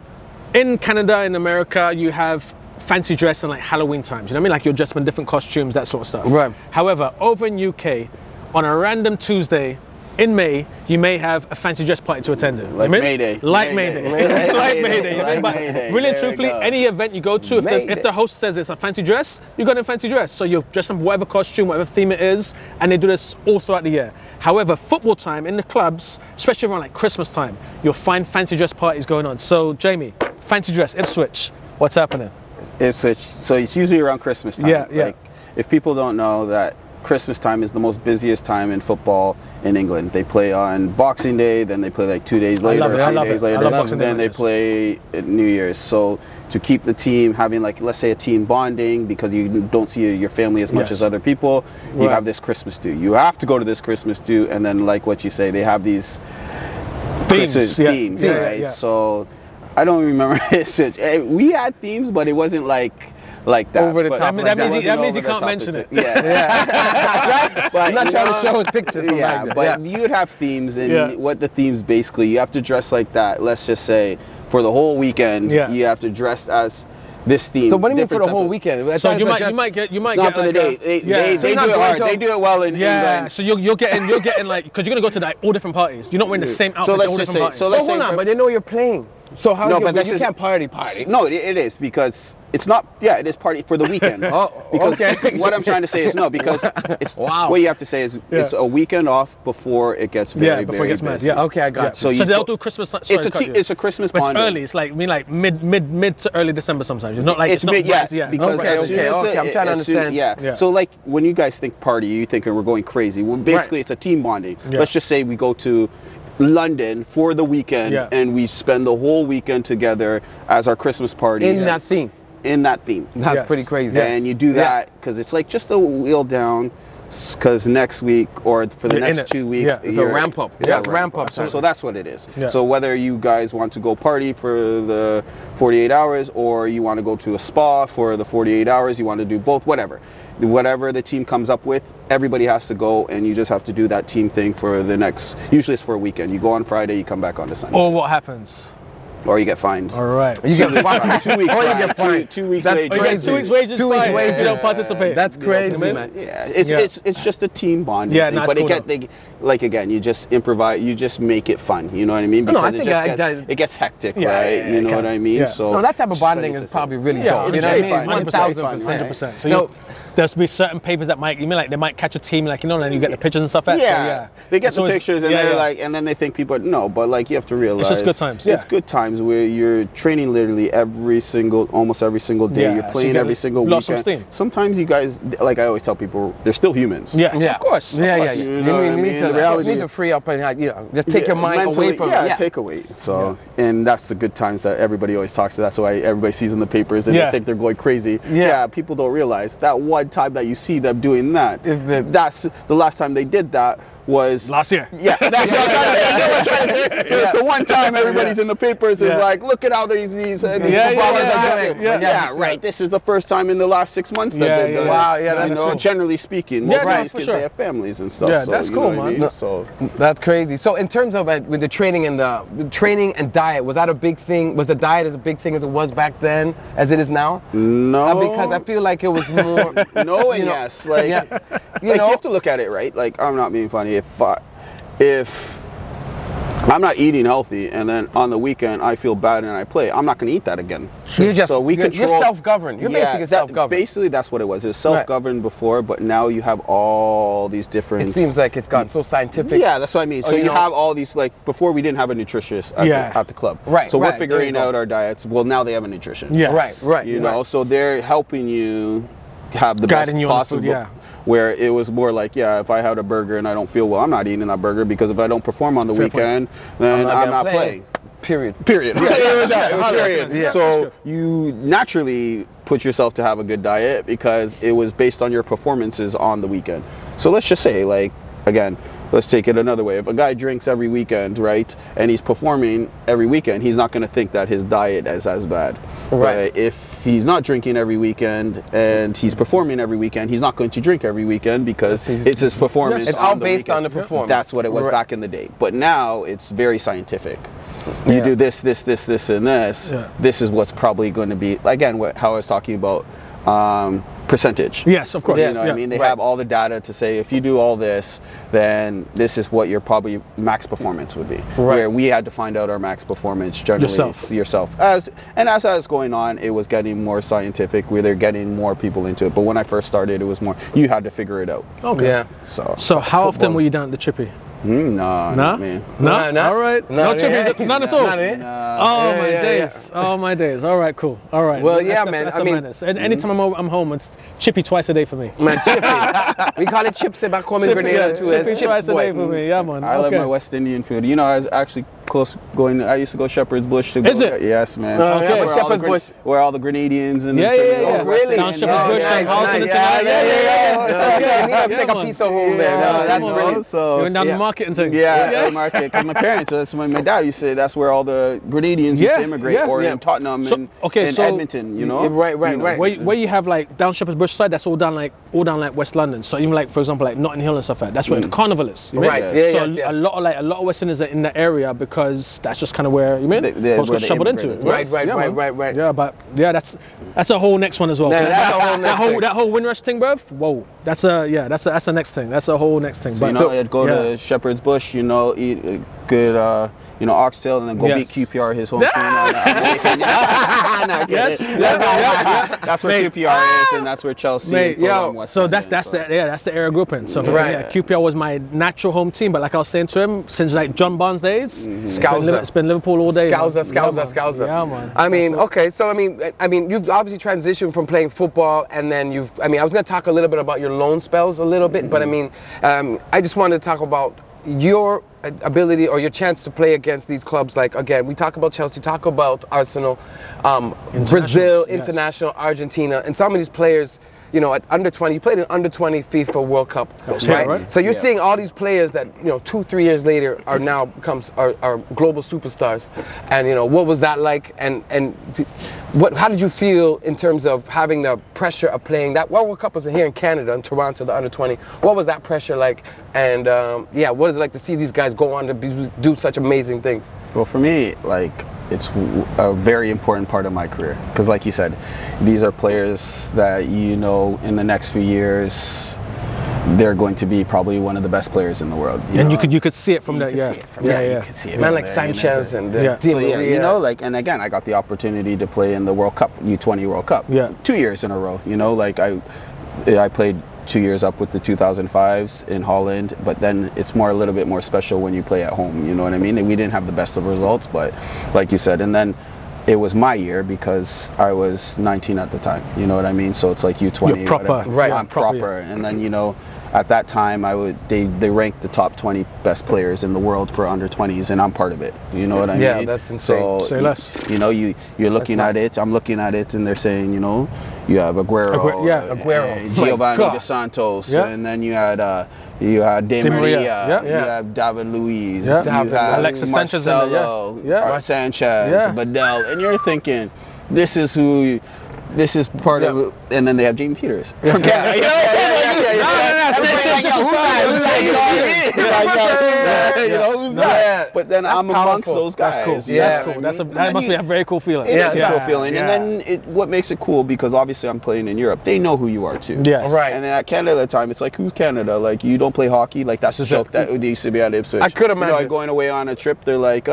In Canada, in America, you have fancy dress and like Halloween times. You know what I mean? Like you're dressed in different costumes, that sort of stuff. Right. However, over in UK, on a random Tuesday in May, you may have a fancy dress party to attend. Like Mayday. Like Mayday. Like Mayday. But really and truthfully, any event you go to, if the host says it's a fancy dress, you go in fancy dress. So you're dressed in whatever costume, whatever theme it is, and they do this all throughout the year. However, football time in the clubs, especially around like Christmas time, you'll find fancy dress parties going on. So Jamie, fancy dress, Ipswich, what's happening? Ipswich, so it's usually around Christmas time. Yeah. Like, if people don't know that Christmas time is the most busiest time in football in England. They play on Boxing Day, then they play like 2 days later, love it. 3 days later, Boxing Day then they matches. play New Year's. So to keep the team having, like, let's say a team bonding, because you don't see your family as much Yes. as other people, you Right. have this Christmas do. You have to go to this Christmas do, and then like what you say, they have these Christmas themes, Yeah, right? yeah. So I don't remember we had themes, but it wasn't like that. Over the But- top That means like he- that means he Wasn't can't over the mention top. it. Yeah. But, I'm not you trying know, to show his pictures from yeah, back but then. you'd have themes, and Yeah. what the themes basically, you have to dress like that. Let's just say for the whole weekend, Yeah. you have to dress as this theme. So what do you mean for different the whole type of- weekend? I So thought you it's might just- you might Not get for the like day. a, yeah. They you're do not it going hard. to- They do it well in Yeah, England. so you're getting like, because you're gonna go to like all different parties. You're not wearing the same outfit So to let's all just different say- parties. so So let's hold say on, for- but they know you're playing. So how No, you, but that's you just- can't party. No, it is, because it's not. Yeah, it is party for the weekend. Oh, because okay. what I'm trying to say is no, because it's Wow. what you have to say is Yeah. it's a weekend off before it gets very, before very it gets mad. busy. Yeah. Okay, I got you. So So you they'll go- do Christmas. Sorry, It's cut you. it's a Christmas But it's bonding. early. It's like mid to early December sometimes. It's not like It's not mid, right, yeah, because Okay, as soon okay, as okay, I'm trying to as soon- understand. Yeah. Yeah. So like when you guys think party, you think we're going crazy. Well, basically it's a team bonding. Yeah. Let's just say we go to London for the weekend, Yeah. and we spend the whole weekend together as our Christmas party. In that theme. In that theme. That's Yes. pretty crazy. And you do that because it's like just a wheel down, because next week or for the You're in next it. 2 weeks, Yeah. It's a ramp up. it's Yeah, a ramp up So, time. so that's what it is. Yeah. So whether you guys want to go party for the 48 hours, or you want to go to a spa for the 48 hours, you want to do both, whatever the team comes up with, everybody has to go, and you just have to do that team thing for the next, usually it's for a weekend. You go on Friday, you come back on the Sunday. Or what happens? Or you get fined. All right. You get fined. 2 weeks Or you fine. get fined. 2 weeks That's wages. Oh, you get 2 weeks wages. 2 weeks fine. wages. You don't participate. That's crazy, You know what I man. mean? Yeah, Yeah. it's just a team bonding Yeah, thing. no, it's But cool like again, you just improvise, you just make it fun. You know what I mean? No, Because I it think just that- it gets hectic, Yeah, right? yeah, You know it what can. I mean? Yeah. So No, that type of just bonding like is probably really Yeah, dope. it's You know what I very mean? fun. 1,000%. 100%. So No, there'll be certain papers that might, you mean like they might catch a team, like, you know, and you get the pictures and stuff. Like that. Yeah, So, yeah. they get It's the always- pictures, and yeah, they're yeah. like, and then they think people no, but like you have to realize just good times, yeah. It's good times where you're training literally almost every single day. Yeah, You're so playing you get every single lost some weekend. steam. Sometimes you guys, like I always tell people, they're still humans. Yes, yeah, of course. Yeah, of yeah, course. yeah. You know what I You mean? need to, The reality- you need to free up and just take your mind mentally, away from yeah, it. take away. So, and that's the good times that everybody always talks to. That's why everybody sees in the papers, and Yeah. they think they're going crazy. Yeah. People don't realize that one time that you see them doing that, Is that's the last time they did that was Last year. Yeah, that's what I'm trying to say. That's what I'm trying to say. So it's the one time everybody's in the papers is Yeah. like, look at how these yeah, footballers yeah, are doing. yeah. Yeah, right. This is the first time in the last 6 months that Yeah, they've yeah, done yeah. it. Wow, yeah, that's you know, cool. generally speaking, Yeah, most no, of these for kids sure. they have families and stuff. Yeah, so, that's you know cool, what I man. mean? No. So That's crazy. So in terms of with the training and the training and diet, was that a big thing? Was the diet as a big thing as it was back then as it is now? no, Because I feel like it was more. no and you know, yes, like, yeah. You like know, you have to look at it right. Like I'm not being funny. If I'm not eating healthy and then on the weekend I feel bad and I play, I'm not going to eat that again. you're just So we you're control- self-governed. You're basically self-governed. Basically, that's what it was. It was self-governed before, but now you have all these different. It seems like it's gotten so scientific. Yeah, that's what I mean. Oh, So you you know- have all these, like, before we didn't have a nutritionist at the club. Right, So right, we're there you figuring go. out our diets. Well, now they have a nutritionist. Yeah. Right. You know, so they're helping you have the Guiding best you on the possible. food, yeah. Where it was more like, yeah, if I had a burger and I don't feel well, I'm not eating that burger, because if I don't perform on the Fair point. weekend, then I'm gonna not play. playing. Period. Period. It was that. It was period. Yeah. So you naturally put yourself to have a good diet because it was based on your performances on the weekend. So let's just say, like, again, let's take it another way. If a guy drinks every weekend, right, and he's performing every weekend, he's not going to think that his diet is as bad. Right. But if he's not drinking every weekend and he's performing every weekend, he's not going to drink every weekend because it's his performance. It's on all the based weekend. on the performance. That's what it was Right. back in the day. But now it's very scientific. You Yeah. do this, and this. Yeah. This is what's probably going to be, again, how I was talking about percentage. Yes, of course. You know what Yeah. I mean? They Right. have all the data to say if you do all this, then this is what your probably max performance would be. Where we had to find out our max performance generally yourself. As I was going on, it was getting more scientific, where they're getting more people into it. But when I first started, it was more you had to figure it out. Okay. Yeah. So So how often football. were you down at the Chippy? Nah, not me. No? Nah. All right. Nah, No chippy, yeah. none at all. Nah, yeah. Oh Yeah, my yeah, days. Oh my days. All right, cool. All right. Well, yeah, man, That's I a mean- menace. And anytime I'm home, it's chippy twice a day for me. Man, chippy. We call it chips back home in Grenada too. It's chippy chips, twice a day boy. for me. Yeah, man. I love Okay. my West Indian food. You know, I was actually close going. I used to go Shepherd's Bush to go. Is it? Yes, man. Oh, Okay. yeah, Where but all the Shepherd's Bush. where all the Grenadians and Yeah, the yeah, all yeah. the West Really? Down Indian- Shepherd's Bush, nice, house and the nice. thing. Yeah. Yeah. You gotta take a piece of home there. Yeah, No, that's come on, brilliant. man. So You went down yeah. the market and things. Yeah, the market. Because my parents, that's when my dad used to say that's where all the Grenadians used Yeah, to immigrate, yeah, or yeah. in Tottenham So- and okay, in so- Edmonton, you know. Yeah, right, You know, right. Where you have like down Shepherd's Bush side, that's all down like West London. So even like for example like Notting Hill and stuff like that, that's where the carnival is. You mean? Right. Yeah. Yeah. So Yes. a lot of Westerners are in that area because that's just kind of where you mean folks where got they shoveled into. immigrated. Right, Yeah, right, man. right, right. Yeah, but yeah, that's a whole next one as well. Yeah, that's a whole next thing. that whole Windrush thing, bruv. Whoa, that's a next thing. That's a whole next thing. So, But you know, I'd go yeah. to Shepherd's Bush, you know, eat a good, oxtail, and then go Yes. beat QPR his home team on the weekend. Yes. That's where Mate. QPR is, and that's where Chelsea. Mate, and Fulham, yo, West So Ham that's is, that's so. that's the area group in. So for Right. me, yeah, QPR was my natural home team, but like I was saying to him, since like John Barnes days, Scouser. it's been Liverpool all day. man. Scouser. Yeah, man. I mean, okay, so I mean, you've obviously transitioned from playing football, and then I was going to talk a little bit about your loan spells a little bit, but I mean, I just wanted to talk about your ability or your chance to play against these clubs. Like again, we talk about Chelsea, talk about Arsenal, Brazil, yes. International, Argentina, and some of these players. You know, at under 20, you played in under 20 FIFA World Cup, was here, right? right? So you're Yeah. seeing all these players that 2-3 years later are now are global superstars, and what was that like? And how did you feel in terms of having the pressure of playing that World Cup was here in Canada in Toronto, the under 20? What was that pressure like? And what is it like to see these guys go on to do such amazing things? Well, for me, like, it's a very important part of my career because, like you said, these are players that in the next few years they're going to be probably one of the best players in the world. And you could see it from You that. could Yeah. see it from Yeah. there. Yeah. You could see it Man from like there, Sanchez and and Yeah. Di so yeah, Maria. and again, I got the opportunity to play in the World Cup, U20 World Cup, Yeah. 2 years in a row. I played 2 years up with the 2005s in Holland, but then it's a little bit more special when you play at home. You know what I mean? And we didn't have the best of results, but like you said, and then it was my year because I was 19 at the time. You know what I mean? So it's like U20. You're proper. whatever. Right. I'm Proper, proper. And then at that time they ranked the top 20 best players in the world for under 20s, and I'm part of it. You know what I mean? Yeah, that's insane. So Say less. You're looking That's at nice. it. I'm looking at it, and they're saying, you have Aguero, Aguero. Giovanni My God. Dos Santos, Yeah. and then you had Di Di Maria. Maria, Yeah. you Yeah. have David Luiz, Yeah. you David. have Alexis Sanchez in there, yeah. Marcelo, Yeah. Sanchez, Yeah. Badel, and you're thinking, this is part Yeah. of it, and then they have Jaime Peters. Yeah. Say who's that? But then That's I'm amongst powerful. those guys. That's cool. you know Yeah. That's what cool. I mean? That must be a very cool feeling. It is Yeah. a cool feeling. Yeah. And then what makes it cool, because obviously I'm playing in Europe, they know who you are too. Yes. Right. And then at Canada at the time, it's like, who's Canada? Like, you don't play hockey? Like, that's the This is joke that they used to be at Ipswich. I could imagine. Going away on a trip, they're like,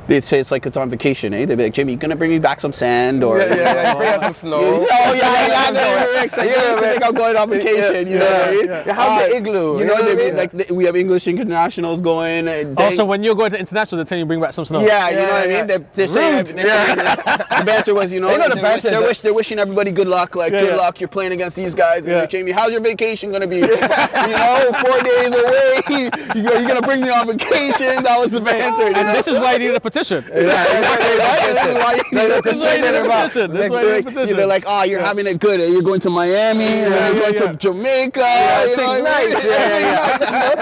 they'd say it's like it's on vacation, eh? They'd be like, Jimmy, you gonna bring me back some sand? Or, Yeah, bring us some snow. Oh, yeah, exactly. I think I'm going on vacation, you know what I mean? Yeah, how's the igloo? You know, what I mean? like, we have English internationals going. And Also, when you're going to international, they tell you bring back some snow. yeah, you know what I yeah. mean? They're saying the banter was, They know the banter. they're wishing everybody good luck. Like, Yeah, good yeah. luck, you're playing against these guys. And Yeah. like, Jamie, how's your vacation gonna be? 4 days away. You're gonna bring me on vacation. That was the banter. You And know? this is why you need a petition. This is why you need This is why you need a petition. This is why you need a petition. They're like, oh, you're having it good. You're going to Miami, and then you're going to Jamaica. You know what I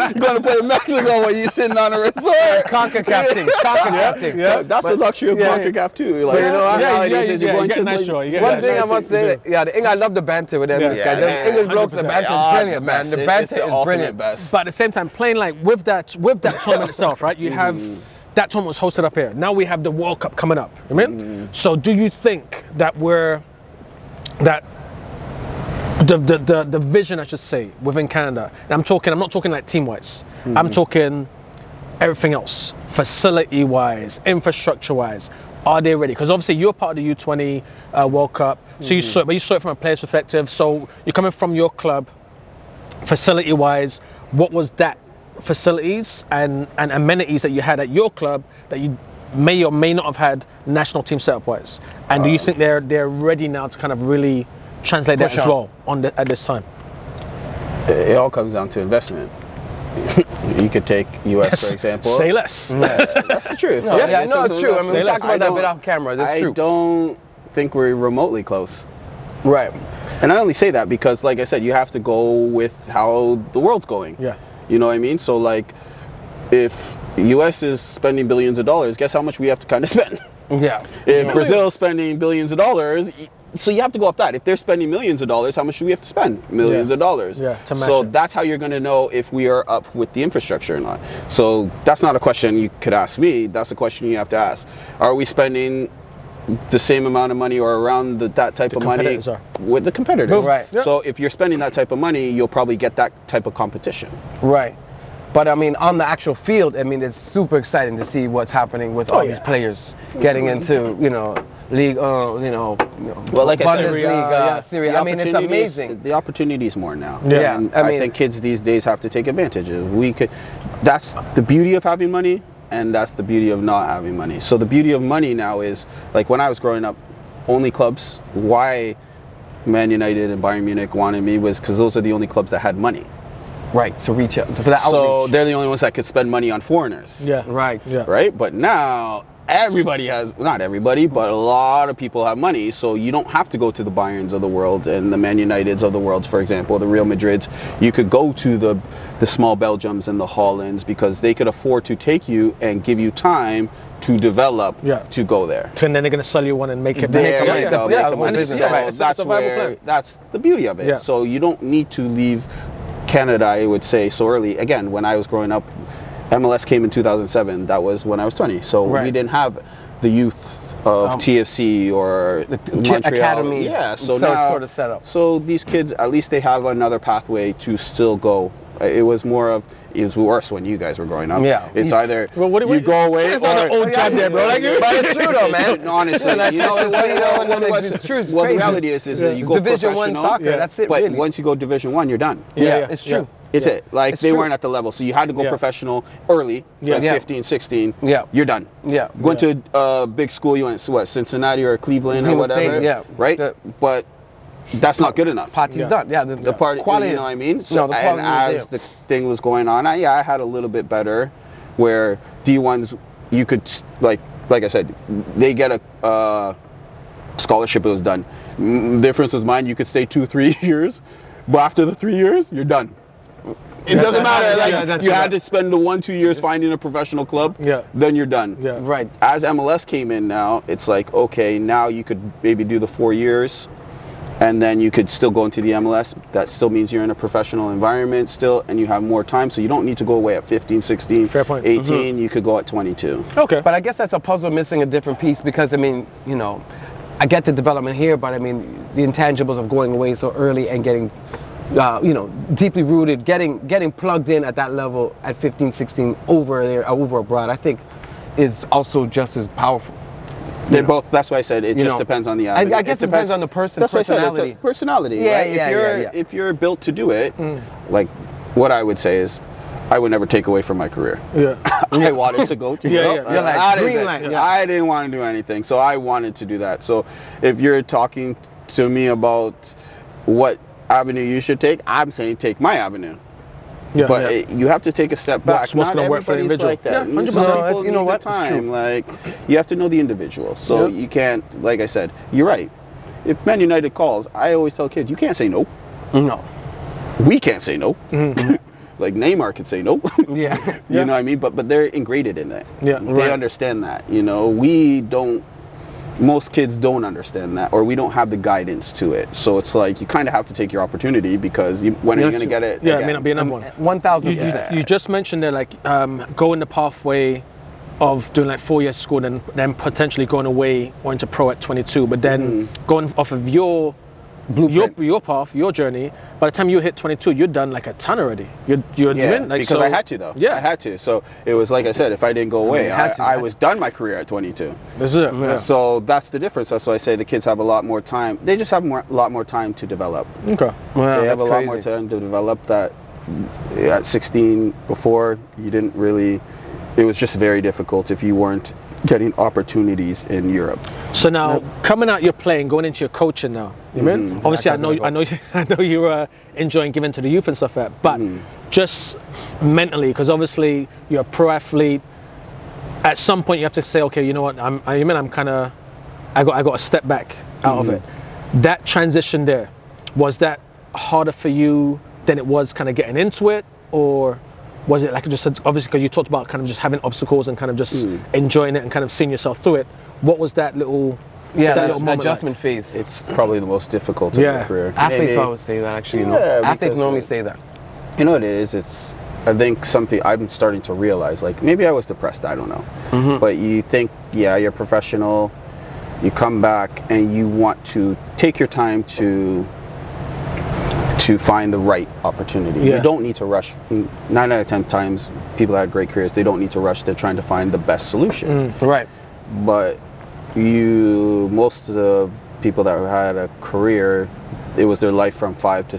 mean? You're going to play Mexico where you're sitting on a resort. CONCACAF teams. CONCACAF teams. Yeah. That's the luxury of yeah. CONCACAF too. Like, you know, nowadays is you're going you get to a nice play- show. You get a One nice thing show. I must say, I love the banter with them Yeah. guys. Yeah, Them yeah, English blokes, the 100%. banter is brilliant, man. The banter is brilliant. Best. But at the same time, playing like with that tournament itself, right? You have that tournament was hosted up here. Now we have the World Cup coming up. You mean? So do you think that the vision, I should say, within Canada? And I'm not talking like team wise. I'm talking everything else, facility wise, infrastructure wise. Are they ready? Because obviously you're part of the U20 World Cup, so you saw it from a player's perspective. So you're coming from your club, facility wise. What was that facilities and amenities that you had at your club that you may or may not have had national team setup wise? And do you think they're ready now to kind of really translate that as well at this time? It all comes down to investment. You could take US, for example. Say less. That's the truth. No, it's true. I mean, we talked about that a bit off camera. That's true. I don't think we're remotely close. Right. And I only say that because, like I said, you have to go with how the world's going. Yeah. You know what I mean? So, like, if US is spending billions of dollars, guess how much we have to kind of spend? Yeah. If Brazil's spending billions of dollars, so you have to go up that. If they're spending millions of dollars, how much do we have to spend? Millions of dollars. Yeah. So that's how you're going to know if we are up with the infrastructure or not. So that's not a question you could ask me. That's a question you have to ask. Are we spending the same amount of money or around that type of money with the competitors? Right. Yeah. So if you're spending that type of money, you'll probably get that type of competition. Right. But I mean, on the actual field, I mean, it's super exciting to see what's happening with all these players getting into, league, well, like I said, Bundesliga, Syria. I mean, it's amazing. The opportunity is more now. Yeah. And I think kids these days have to take advantage of. That's the beauty of having money, and that's the beauty of not having money. So the beauty of money now is, like when I was growing up, only clubs. Why Man United and Bayern Munich wanted me was because those are the only clubs that had money. Right, to reach out for that outreach. So they're the only ones that could spend money on foreigners. Yeah. Right. Yeah. Right? But now everybody has, not everybody, but a lot of people have money, so you don't have to go to the Bayerns of the world and the Man Uniteds of the world, for example, the Real Madrids. You could go to the small Belgiums and the Hollands because they could afford to take you and give you time to develop to go there. And then they're going to sell you one and make it there. That's the beauty of it. Yeah. So you don't need to leave Canada, I would say, so early. Again, when I was growing up, MLS came in 2007. That was when I was 20. So we didn't have the youth of TFC or the Montreal academies. Yeah, so now, sort of set up. So these kids, at least they have another pathway to still go. It was worse when you guys were growing up. Yeah. It's either you go away or... That's old job there, bro. But it's true though, man. Honestly, it's true. It's well, crazy. the reality is you go Division professional. 1 soccer. That's it. But really. once you go Division 1, you're done. Yeah, it's true. It's it. Like, It's they true. weren't at the level. So you had to go professional early, like 15, 16. Yeah. You're done. Yeah. Went to a big school, you went to what, Cincinnati or Cleveland or whatever. State, Right? But that's not good enough. Party's done. Yeah. The party, quality. you know what I mean? So, the and quality as the thing was going on, I had a little bit better where D1s, you could, like I said, they get a scholarship. It was done. The difference was mine. You could stay 2-3 years, but after the 3 years, you're done. It doesn't matter. You had to spend the 1-2 years finding a professional club. Yeah. Then you're done. Yeah. Right. As MLS came in now, it's like, okay, now you could maybe do the 4 years, and then you could still go into the MLS. That still means you're in a professional environment still, and you have more time. So you don't need to go away at 15, 16, Fair point. 18. You could go at 22. Okay. But I guess that's a puzzle missing a different piece because, I mean, I get the development here, but I mean, the intangibles of going away so early and getting, deeply rooted, getting plugged in at that level at 15, 16 over abroad, I think is also just as powerful. They both. That's why I said it just depends on the avenue. I guess it depends on the person. That's personality. Why I said personality. Yeah, right? If you're built to do it, like what I would say is, I would never take away from my career. Yeah. I wanted to go to Europe. You're like green light. I didn't want to do anything, so I wanted to do that. So if you're talking to me about what avenue you should take, I'm saying take my avenue. Yeah, but you have to take a step back. What's Not gonna work for the everybody's individual. like that. Yeah, 100%. Some people You know need what? the time. Like, you have to know the individual. So you can't, like I said, you're right. If Man United calls, I always tell kids, you can't say no. No. We can't say no. Like Neymar could say no. Yeah. You know what I mean? But they're ingrained in that. Yeah. They understand that. We don't. Most kids don't understand that, or we don't have the guidance to it. So it's like you kind of have to take your opportunity because when are you going to get it? Yeah, again? it may not be another one. 1,000%. You just mentioned there, like, going the pathway of doing like 4 years of school and then potentially going away or into pro at 22, but then going off of your path, your journey. By the time you hit 22, you're done like a ton already. You're doing like, because I had to though. Yeah, I had to. So it was like I said, if I didn't go away, I was done my career at 22. This is it. Yeah. So that's the difference. That's why I say the kids have a lot more time. They just have a lot more time to develop. Okay. Wow, They have that's a lot more crazy. time to develop that at 16 before, you didn't really, it was just very difficult if you weren't getting opportunities in Europe. So now, coming out your playing, going into your coaching now, you mean? Obviously, I know you were enjoying giving to the youth and stuff like that, but just mentally, because obviously you're a pro athlete, at some point you have to say, okay, you know what, I got to step back out of it. That transition there, was that harder for you than it was kind of getting into it, or was it like just obviously because you talked about kind of just having obstacles and kind of just enjoying it and kind of seeing yourself through it? What was that little that adjustment phase? It's probably the most difficult of your career. Athletes always say that, actually. Athletes normally say that. You know what it is? I think something I'm starting to realize, like maybe I was depressed, I don't know. But you think, you're professional, you come back and you want to take your time to find the right opportunity. You don't need to rush. 9 out of 10 times, people that had great careers, they don't need to rush. They're trying to find the best solution. Right. But most of the people that had a career, it was their life from 5 to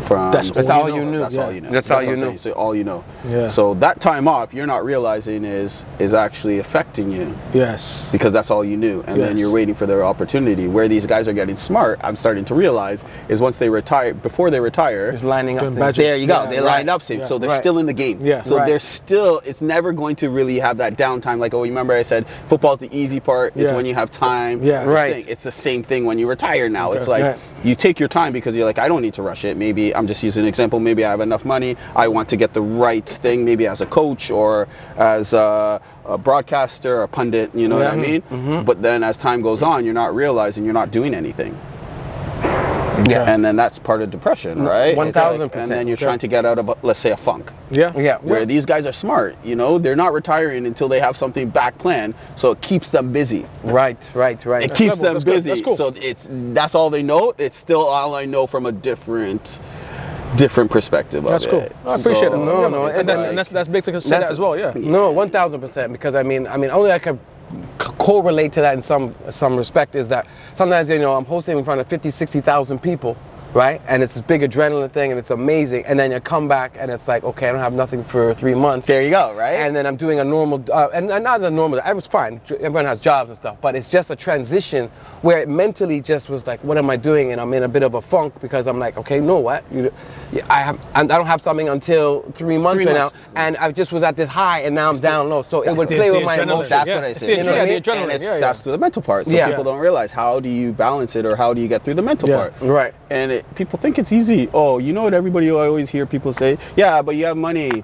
That's all you knew. That's all you know. That's all you know. So all you know. Yeah. So that time off, you're not realizing is actually affecting you. Yes. Because that's all you knew, and then you're waiting for their opportunity. Where these guys are getting smart, I'm starting to realize, is once they retire, before they retire, just lining up. There you go. They lined up, so they're still in the game. Yeah. So they're still. It's never going to really have that downtime. Like, oh, you remember I said football's the easy part. It's when you have time. Yeah. Right. It's the same thing when you retire now. It's like you take your time because you're like, I don't need to rush it. Maybe I'm just using an example. Maybe I have enough money. I want to get the right thing. Maybe as a coach or as a broadcaster, a pundit. You know what I mean? But then as time goes on, you're not realizing you're not doing anything. Yeah. And then that's part of depression, right? 1000%. And then you're trying to get out of, let's say, a funk. Yeah. Where these guys are smart, they're not retiring until they have something back planned, so it keeps them busy. Right. It keeps them busy. That's cool. So that's all they know. It's still all I know from a different perspective of That's cool. it. I appreciate it. No, and that's big to consider that as well. Yeah. No, 1000%. Because I mean, only I can correlate to that in some respect is that sometimes I'm hosting in front of 50, 60,000 people, right? And it's this big adrenaline thing, and it's amazing. And then you come back, and it's like, okay, I don't have nothing for 3 months. There you go, right? And then I'm doing a normal, and not a normal. I was fine. Everyone has jobs and stuff, but it's just a transition where it mentally just was like, what am I doing? And I'm in a bit of a funk because I'm like, okay, you know what? I don't have something until 3 months right now, and I just was at this high, and now I'm down low. So it would play with my emotions. That's what I say. The adrenaline. That's the mental part. So people don't realize, how do you balance it, or how do you get through the mental part? Right. And people think it's easy. Oh, you know what everybody always hear people say? Yeah, but you have money.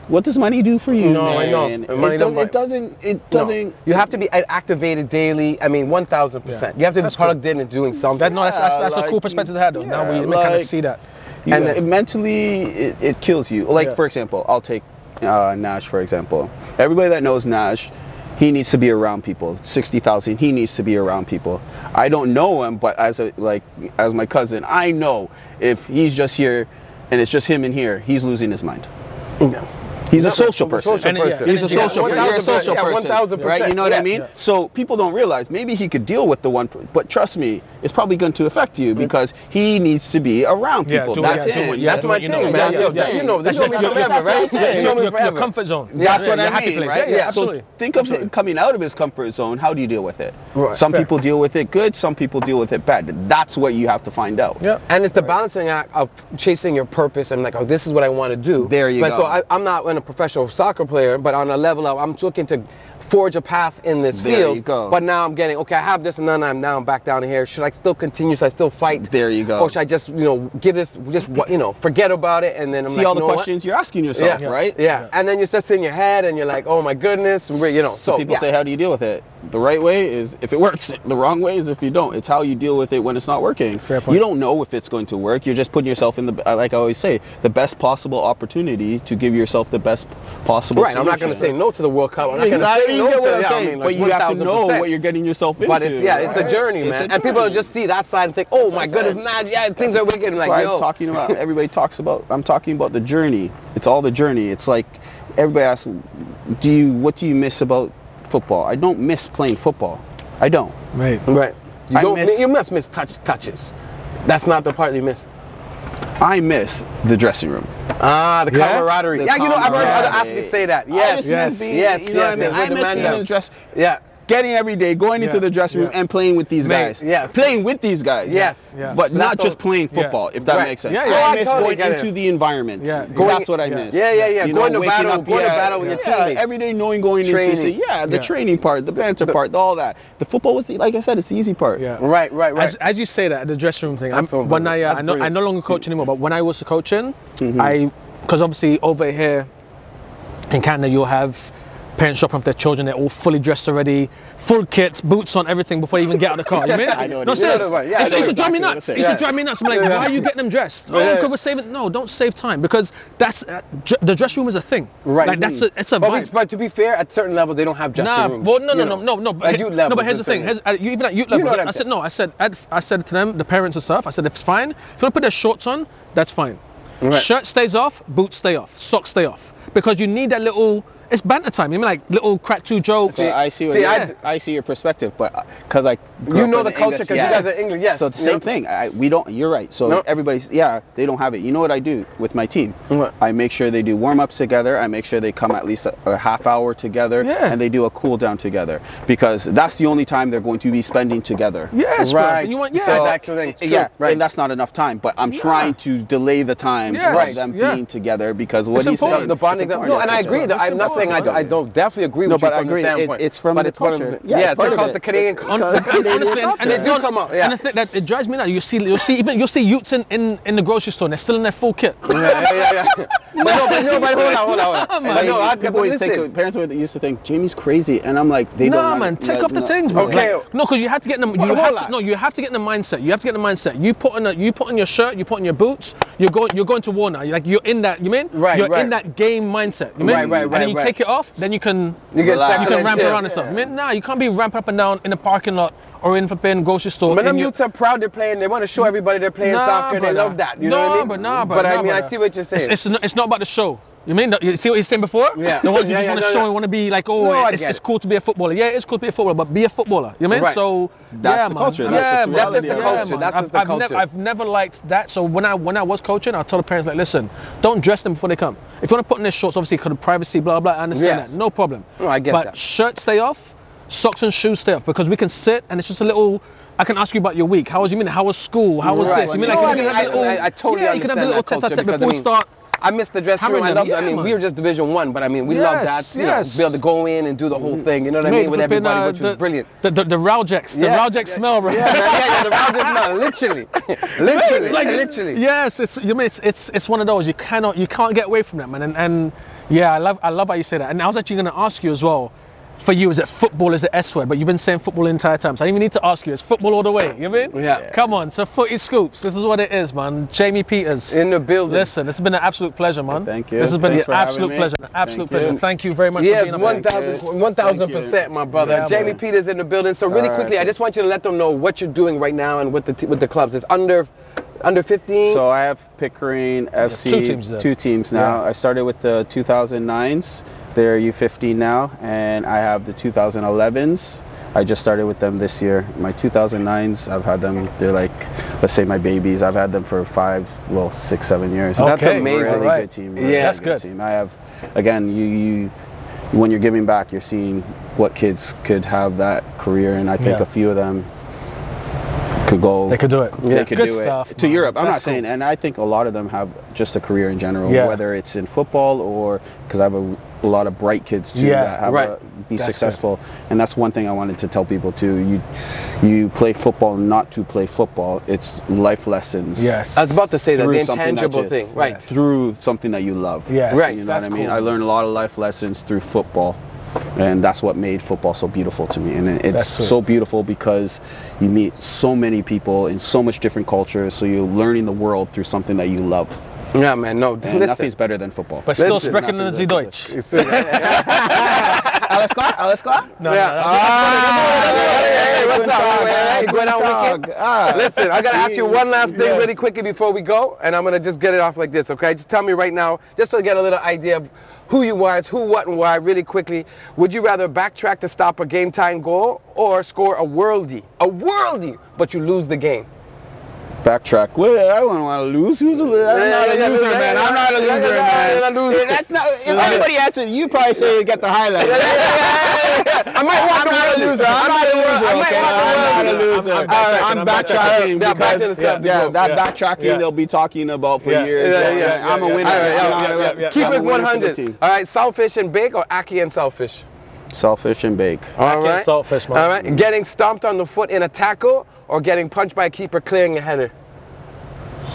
What does money do for you? No, I know. It doesn't. No. You have to be activated daily. I mean, 1000%. You have to be plugged in and doing something. That's a cool perspective to have, though. Now we kind of see that. And mentally, it kills you. Like, for example, I'll take Nash, for example. Everybody that knows Nash, he needs to be around people. 60,000, he needs to be around people. I don't know him, but as my cousin, I know if he's just here and it's just him in here, he's losing his mind. Yeah. He's a social person. He's a social person. You're a social person. 1000%. Right? You know what I mean? So people don't realize, maybe he could deal with the one, but trust me, it's probably going to affect you because he needs to be around people. That's it. That's my thing, man. You know me forever, right? You know me forever. Your comfort zone. That's what I mean, right? Yeah, absolutely. So think of him coming out of his comfort zone. How do you deal with it? Right. Some people deal with it good. Some people deal with it bad. That's what you have to find out. Yeah. And it's the balancing act of chasing your purpose and like, oh, this is what I want to do. There you go. So I'm not a professional soccer player, but on a level of, I'm looking to forge a path in this field. There you go. But now I'm getting, okay, I have this, and then I'm now back down here. Should I still continue? Should I still fight? There you go. Or should I just, give this, forget about it, and then I'm See all the questions you're asking yourself, right? Yeah. And then you're just in your head, and you're like, oh my goodness, So people say, how do you deal with it? The right way is if it works. The wrong way is if you don't. It's how you deal with it when it's not working. Fair point. You don't know if it's going to work. You're just putting yourself in like I always say, the best possible opportunity to give yourself the best possible solution. I'm not going to say no to the World Cup. I'm not going to say no to but you have to know what you're getting yourself into. But it's a journey, man. And people just see that side and think, oh my goodness, Najjah, things are wicked. Like, I'm talking about, everybody talks about, I'm talking about the journey. It's all the journey. It's like, everybody asks, what do you miss about football? I don't miss playing football. I don't. Right. You must miss touches. That's not the part you miss. I miss the dressing room. Ah, the camaraderie. The Yeah, you know, I've heard other camaraderie. athletes say that. I Yes, just yes, miss being, yes, you know what I yes, mean? yes. I With the miss being man in the dress. Yeah. Getting every day, going into the dressing room and playing with these Mate, guys. yes. Playing with these guys. Yes. Yeah. But not That's just all- playing football, if that Right. makes sense. Yeah, yeah. I I miss totally going get it. into the environment. Yeah. That's what I miss. Yeah, yeah, yeah. You Going know, to waking battle, up, going to battle with your teammates. every day knowing going Training. into the Yeah. training part, the banter part, all that. The football was, like I said, it's the easy part. Yeah. Right, right, right. As you say that, the dressing room thing. That's so When brilliant. That's I brilliant. no longer coach anymore, but when I was coaching, Mm-hmm. because obviously over here in Canada you'll have parents dropping off their children, they're all fully dressed already, full kits, boots on, everything before they even get out of the car. You mean? I know what No, you mean. serious. Yeah, I know It's to drive me exactly what nuts. you're It's saying. to drive me nuts. I'm like, why are you getting them dressed? Oh, Yeah. because we're saving. No, don't save time, because that's the dressing room is a thing. Right. Like it's a But, vibe. but to be fair, at certain levels, they don't have dressing Nah, rooms. well, no. At youth level, But here's the thing. Even at youth level, know what I'm I said no. I said to them, the parents and stuff. I said, if it's fine, if you want to put their shorts on, that's fine. Right. Shirt stays off, boots stay off, socks stay off, because you need that little. It's banter time. You mean like little crack two jokes. So I see, I see your perspective, but because I grew You up know in the culture English- because you guys are English. Yes. So the same thing. We don't. You're right. So No. everybody's they don't have it. You know what I do with my team? What? I make sure they do warm-ups together. I make sure they come at least a half hour together, Yeah. and they do a cool down together, because that's the only time they're going to be spending together. Yes, bro. Right. And you want So- yeah. That's actually true. Yeah, Right. and that's not enough time. But I'm trying to delay the times Yes, of them yeah. being together, because what It's he's important. saying, The bonding. it's No, important. and I It's agree. important. I'm not saying I don't definitely agree No, with you but I from agree. the standpoint. It's from but the it's one of culture. the, Yeah, yeah, it's part they of call it it. the Canadian Honestly, and They they do don't come out. And Yeah. the thing that it drives me nuts. You'll see youths in the grocery store and they're still in their full kit. Yeah. But hold on. And But then no, I people always listen. think, parents used to think Jamie's crazy, and I'm like, they don't. Nah, man, take off the things, bro. Okay. Like, no, because you have to get in the. Hold on. You have to get in the mindset. You have to get in the mindset. You put on your shirt. You put on your boots. You're going to war now. You're in that. You mean? Right, You're right. in that game mindset. You mean? Right, And then you right. take it off. Then you can. You get Relax. You second can ramp chill. around and stuff. You mean? Nah, you can't be ramping up and down in the parking lot or in flipping grocery store. But them in your- youths are proud they're playing. They want to show everybody they're playing soccer. They brother. love that. You know what I mean? But I mean, I see what you're saying. It's not about the show. You mean? You see what he's saying before? Yeah. The ones you Yeah, just yeah, want to no, show no. and want to be like, No, I it's get it. cool to be a footballer. Yeah, it's cool to be a footballer, but be a footballer. You mean? Right. So That's yeah, the man. culture. That's Yeah, just man. the reality That's the of it. culture. man. That's just the culture. I've never liked that. So when I was coaching, I told the parents like, listen, don't dress them before they come. If you want to put in their shorts, obviously because of privacy, blah blah. I understand Yes. that. No problem. No, I get but that. shirts stay off, socks and shoes stay off, because we can sit and it's just a little. I can ask you about your week. How was you mean? How was school? How was Right. this? You mean No, like I you can mean, have a little? I totally yeah, you can have a understand little that culture tete-a-tete because, before we I mean, start. I miss the dressing room. Hammering I love. them, I mean, yeah, we man. were just Division 1, but I mean, we love that. Yes, You know, yes. be able to go in and do the whole thing. You know what I Mate, mean? With flipping, everybody, which was brilliant. The Raljex, the Raljex smell, bro. Yeah, the round is not literally, It's like- literally. Yes, it's one of those you can't get away from that, man. And yeah, I love how you say that. And I was actually going to ask you as well. For you, is it football? Is it S word? But you've been saying football the entire time, so I didn't even need to ask you. It's football all the way. You mean? Yeah. Come on, so Footy Scoops. This is what it is, man. Jaime Peters. In the building. Listen, it's been an absolute pleasure, man. Thank you. This has been Thanks an for having absolute me. pleasure. An absolute Thank you. pleasure. Thank you very much Yes, for being on. 1,000%, my brother. Yeah, Jaime man. Peters in the building. So really All right, quickly, I so- just want you to let them know what you're doing right now and with the clubs. It's under 15. So I have Pickering FC, two teams there. two teams now. Yeah. I started with the 2009s. They're U15 now, and I have the 2011s. I just started with them this year. My 2009s, I've had them. They're like, let's say my babies. I've had them for 6, 7 years. That's Okay, amazing. Really right. good team. Yeah, Really that's good. Team. I have, again, you when you're giving back, you're seeing what kids could have that career, and I think Yeah. a few of them could go. They could do it. They could Good do stuff, it to man. Europe. I'm That's not saying, cool. and I think a lot of them have just a career in general, Yeah. whether it's in football or because I have a lot of bright kids too Yeah, that have right. be That's successful, and that's one thing I wanted to tell people too. You play football not to play football. It's life lessons. Yes. I was about to say that, Through the something that intangible you- thing. Right. Yes. Through something that you love. Yes. Right. You know That's what I mean? cool. I learned a lot of life lessons through football. And that's what made football so beautiful to me. And That's it's sweet. so beautiful because you meet so many people in so much different cultures. So you're learning the world through something that you love. Yeah, man. No, And listen. nothing's better than football. But still Listen, sprechen nothing Sie better. Deutsch. Alles klar? Alles klar? No, Hey, what's up? Hey, going out weekend? Listen, I gotta ask you one last thing Yes. really quickly before we go, and I'm gonna just get it off like this, okay? Just tell me right now, just so I get a little idea of who you are, who, what, and why, really quickly. Would you rather backtrack to stop a game-time goal or score a worldie, but you lose the game? Backtrack. Well, I don't want to lose. I'm not a loser, man. I'm not a loser, man. That's not. If anybody answers, you probably say you get the highlight. I might walk I'm not a loser. I'm not a loser. I'm backtracking because that backtracking they'll be talking about for years. I'm a winner. Keep it 100. All right, saltfish and bake or ackee and saltfish? Saltfish and bake. All right. Saltfish, man. All right. Getting stomped on the foot in a tackle or getting punched by a keeper clearing a header?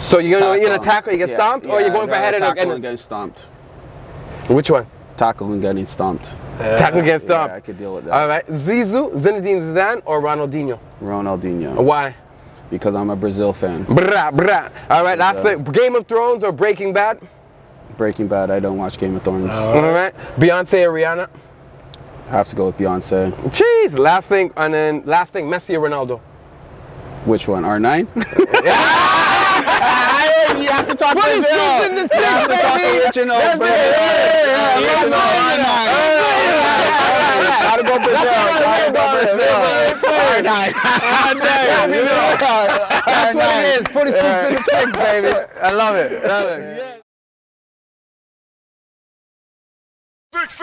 So you're going in a tackle, you get stomped, or you're going for a header tackle and getting stomped. Which one? Tackle and getting stomped. Tackle and getting stomped. Yeah, I could deal with that. All right. Zizou, Zinedine Zidane, or Ronaldinho? Ronaldinho. Why? Because I'm a Brazil fan. Brah, brah. All right. Last thing. Game of Thrones or Breaking Bad? Breaking Bad. I don't watch Game of Thrones. All right. Beyonce or Rihanna? I have to go with Beyonce. Jeez. Last thing, Messi or Ronaldo? Which one? R9? You have to talk to Brazil. You have to talk to original Brazil. Gotta go Brazil. R9. That's what it is. Footy Scoops in the 6, baby. I love it. Love it. Six.